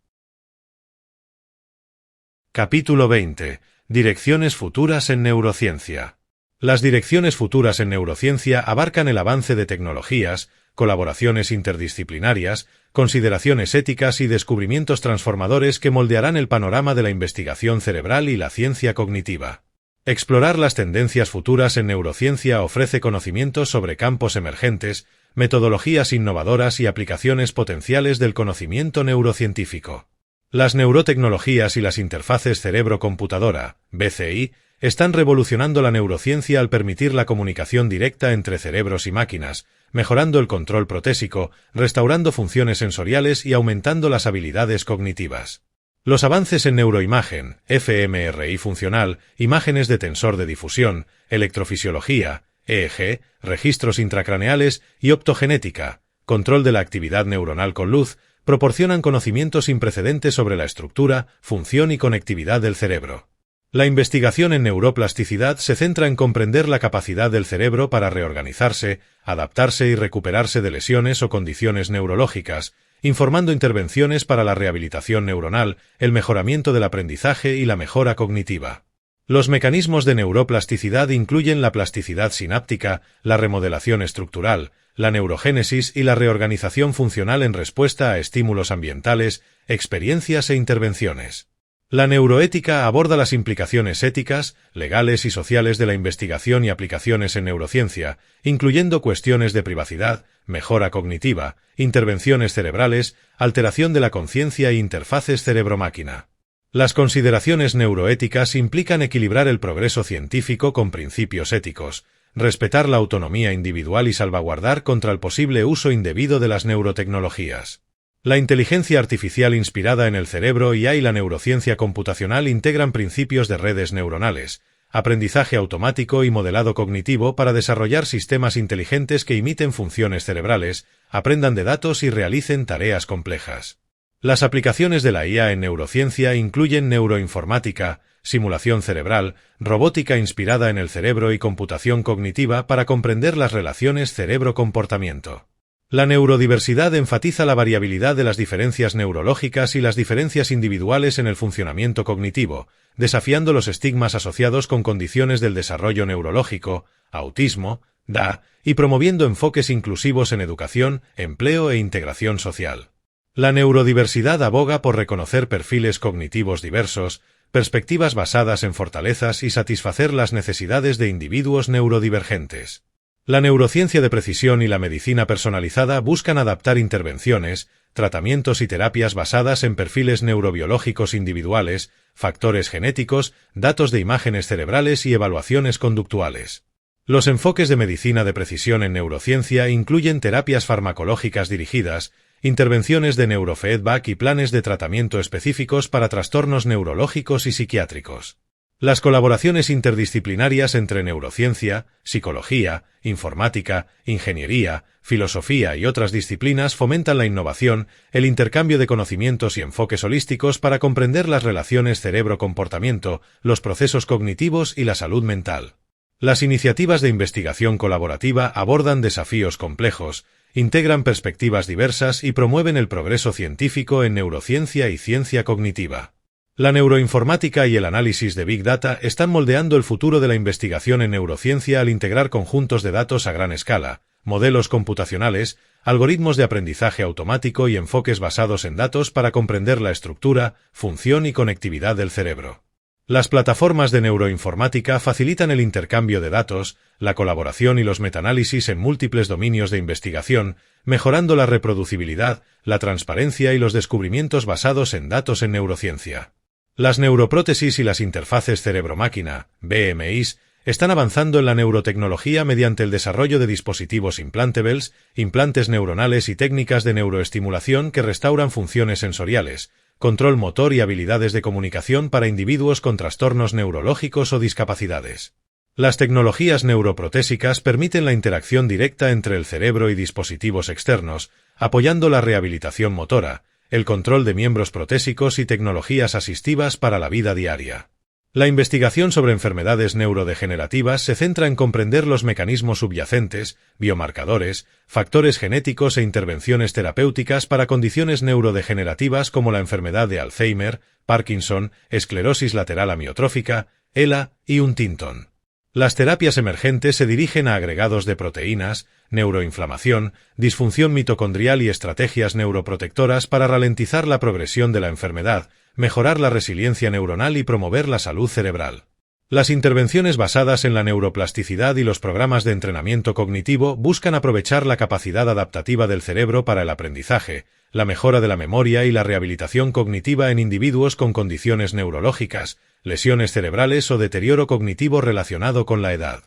Capítulo 20. Direcciones futuras en neurociencia. Las direcciones futuras en neurociencia abarcan el avance de tecnologías, colaboraciones interdisciplinarias, consideraciones éticas y descubrimientos transformadores que moldearán el panorama de la investigación cerebral y la ciencia cognitiva. Explorar las tendencias futuras en neurociencia ofrece conocimientos sobre campos emergentes, metodologías innovadoras y aplicaciones potenciales del conocimiento neurocientífico. Las neurotecnologías y las interfaces cerebro-computadora, BCI, están revolucionando la neurociencia al permitir la comunicación directa entre cerebros y máquinas, mejorando el control protésico, restaurando funciones sensoriales y aumentando las habilidades cognitivas. Los avances en neuroimagen, fMRI funcional, imágenes de tensor de difusión, electrofisiología, EEG, registros intracraneales y optogenética, control de la actividad neuronal con luz, proporcionan conocimientos sin precedentes sobre la estructura, función y conectividad del cerebro. La investigación en neuroplasticidad se centra en comprender la capacidad del cerebro para reorganizarse, adaptarse y recuperarse de lesiones o condiciones neurológicas, informando intervenciones para la rehabilitación neuronal, el mejoramiento del aprendizaje y la mejora cognitiva. Los mecanismos de neuroplasticidad incluyen la plasticidad sináptica, la remodelación estructural, la neurogénesis y la reorganización funcional en respuesta a estímulos ambientales, experiencias e intervenciones. La neuroética aborda las implicaciones éticas, legales y sociales de la investigación y aplicaciones en neurociencia, incluyendo cuestiones de privacidad, mejora cognitiva, intervenciones cerebrales, alteración de la conciencia e interfaces cerebro-máquina. Las consideraciones neuroéticas implican equilibrar el progreso científico con principios éticos, respetar la autonomía individual y salvaguardar contra el posible uso indebido de las neurotecnologías. La inteligencia artificial inspirada en el cerebro y la neurociencia computacional integran principios de redes neuronales, aprendizaje automático y modelado cognitivo para desarrollar sistemas inteligentes que imiten funciones cerebrales, aprendan de datos y realicen tareas complejas. Las aplicaciones de la IA en neurociencia incluyen neuroinformática, simulación cerebral, robótica inspirada en el cerebro y computación cognitiva para comprender las relaciones cerebro-comportamiento. La neurodiversidad enfatiza la variabilidad de las diferencias neurológicas y las diferencias individuales en el funcionamiento cognitivo, desafiando los estigmas asociados con condiciones del desarrollo neurológico, autismo, DA, y promoviendo enfoques inclusivos en educación, empleo e integración social. La neurodiversidad aboga por reconocer perfiles cognitivos diversos, perspectivas basadas en fortalezas y satisfacer las necesidades de individuos neurodivergentes. La neurociencia de precisión y la medicina personalizada buscan adaptar intervenciones, tratamientos y terapias basadas en perfiles neurobiológicos individuales, factores genéticos, datos de imágenes cerebrales y evaluaciones conductuales. Los enfoques de medicina de precisión en neurociencia incluyen terapias farmacológicas dirigidas, intervenciones de neurofeedback y planes de tratamiento específicos para trastornos neurológicos y psiquiátricos. Las colaboraciones interdisciplinarias entre neurociencia, psicología, informática, ingeniería, filosofía y otras disciplinas fomentan la innovación, el intercambio de conocimientos y enfoques holísticos para comprender las relaciones cerebro-comportamiento, los procesos cognitivos y la salud mental. Las iniciativas de investigación colaborativa abordan desafíos complejos, integran perspectivas diversas y promueven el progreso científico en neurociencia y ciencia cognitiva. La neuroinformática y el análisis de Big Data están moldeando el futuro de la investigación en neurociencia al integrar conjuntos de datos a gran escala, modelos computacionales, algoritmos de aprendizaje automático y enfoques basados en datos para comprender la estructura, función y conectividad del cerebro. Las plataformas de neuroinformática facilitan el intercambio de datos, la colaboración y los metaanálisis en múltiples dominios de investigación, mejorando la reproducibilidad, la transparencia y los descubrimientos basados en datos en neurociencia. Las neuroprótesis y las interfaces cerebro-máquina, BMIs, están avanzando en la neurotecnología mediante el desarrollo de dispositivos implantables, implantes neuronales y técnicas de neuroestimulación que restauran funciones sensoriales, control motor y habilidades de comunicación para individuos con trastornos neurológicos o discapacidades. Las tecnologías neuroprotésicas permiten la interacción directa entre el cerebro y dispositivos externos, apoyando la rehabilitación motora, el control de miembros protésicos y tecnologías asistivas para la vida diaria. La investigación sobre enfermedades neurodegenerativas se centra en comprender los mecanismos subyacentes, biomarcadores, factores genéticos e intervenciones terapéuticas para condiciones neurodegenerativas como la enfermedad de Alzheimer, Parkinson, esclerosis lateral amiotrófica, ELA y Huntington. Las terapias emergentes se dirigen a agregados de proteínas, neuroinflamación, disfunción mitocondrial y estrategias neuroprotectoras para ralentizar la progresión de la enfermedad, mejorar la resiliencia neuronal y promover la salud cerebral. Las intervenciones basadas en la neuroplasticidad y los programas de entrenamiento cognitivo buscan aprovechar la capacidad adaptativa del cerebro para el aprendizaje, la mejora de la memoria y la rehabilitación cognitiva en individuos con condiciones neurológicas, lesiones cerebrales o deterioro cognitivo relacionado con la edad.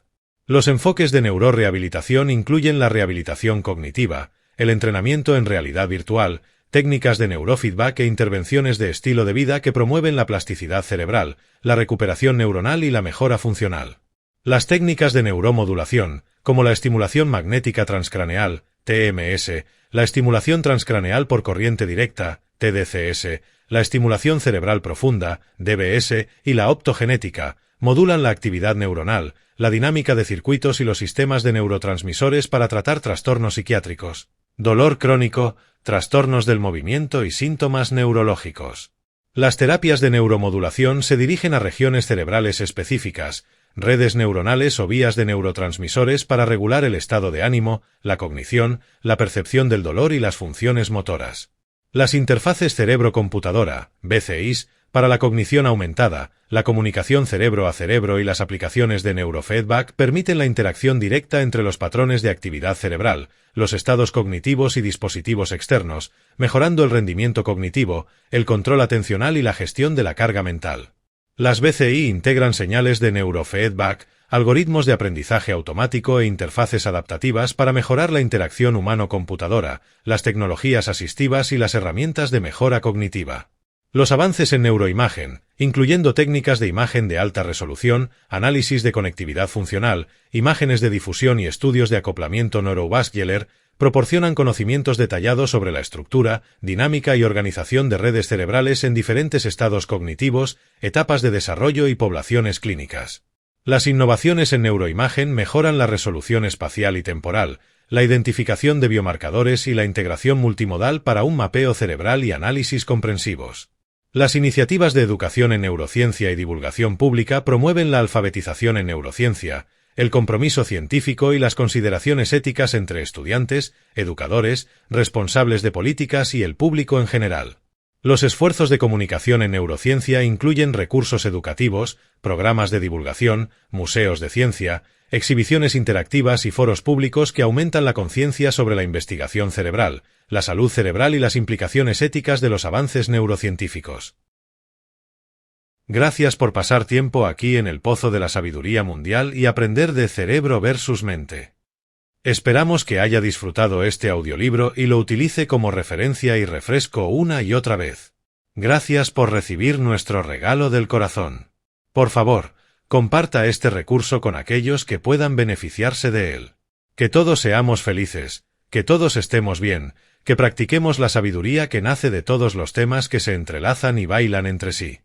Los enfoques de neurorehabilitación incluyen la rehabilitación cognitiva, el entrenamiento en realidad virtual, técnicas de neurofeedback e intervenciones de estilo de vida que promueven la plasticidad cerebral, la recuperación neuronal y la mejora funcional. Las técnicas de neuromodulación, como la estimulación magnética transcraneal, TMS, la estimulación transcraneal por corriente directa, TDCS, la estimulación cerebral profunda, DBS, y la optogenética, modulan la actividad neuronal, la dinámica de circuitos y los sistemas de neurotransmisores para tratar trastornos psiquiátricos, dolor crónico, trastornos del movimiento y síntomas neurológicos. Las terapias de neuromodulación se dirigen a regiones cerebrales específicas, redes neuronales o vías de neurotransmisores para regular el estado de ánimo, la cognición, la percepción del dolor y las funciones motoras. Las interfaces cerebro-computadora, BCIs, Para la cognición aumentada, la comunicación cerebro a cerebro y las aplicaciones de neurofeedback permiten la interacción directa entre los patrones de actividad cerebral, los estados cognitivos y dispositivos externos, mejorando el rendimiento cognitivo, el control atencional y la gestión de la carga mental. Las BCI integran señales de neurofeedback, algoritmos de aprendizaje automático e interfaces adaptativas para mejorar la interacción humano-computadora, las tecnologías asistivas y las herramientas de mejora cognitiva. Los avances en neuroimagen, incluyendo técnicas de imagen de alta resolución, análisis de conectividad funcional, imágenes de difusión y estudios de acoplamiento neurovascular, proporcionan conocimientos detallados sobre la estructura, dinámica y organización de redes cerebrales en diferentes estados cognitivos, etapas de desarrollo y poblaciones clínicas. Las innovaciones en neuroimagen mejoran la resolución espacial y temporal, la identificación de biomarcadores y la integración multimodal para un mapeo cerebral y análisis comprensivos. Las iniciativas de educación en neurociencia y divulgación pública promueven la alfabetización en neurociencia, el compromiso científico y las consideraciones éticas entre estudiantes, educadores, responsables de políticas y el público en general. Los esfuerzos de comunicación en neurociencia incluyen recursos educativos, programas de divulgación, museos de ciencia, exhibiciones interactivas y foros públicos que aumentan la conciencia sobre la investigación cerebral, la salud cerebral y las implicaciones éticas de los avances neurocientíficos. Gracias por pasar tiempo aquí en el Pozo de la Sabiduría Mundial y aprender de cerebro versus mente. Esperamos que haya disfrutado este audiolibro y lo utilice como referencia y refresco una y otra vez. Gracias por recibir nuestro regalo del corazón. Por favor, comparta este recurso con aquellos que puedan beneficiarse de él. Que todos seamos felices, que todos estemos bien, que practiquemos la sabiduría que nace de todos los temas que se entrelazan y bailan entre sí.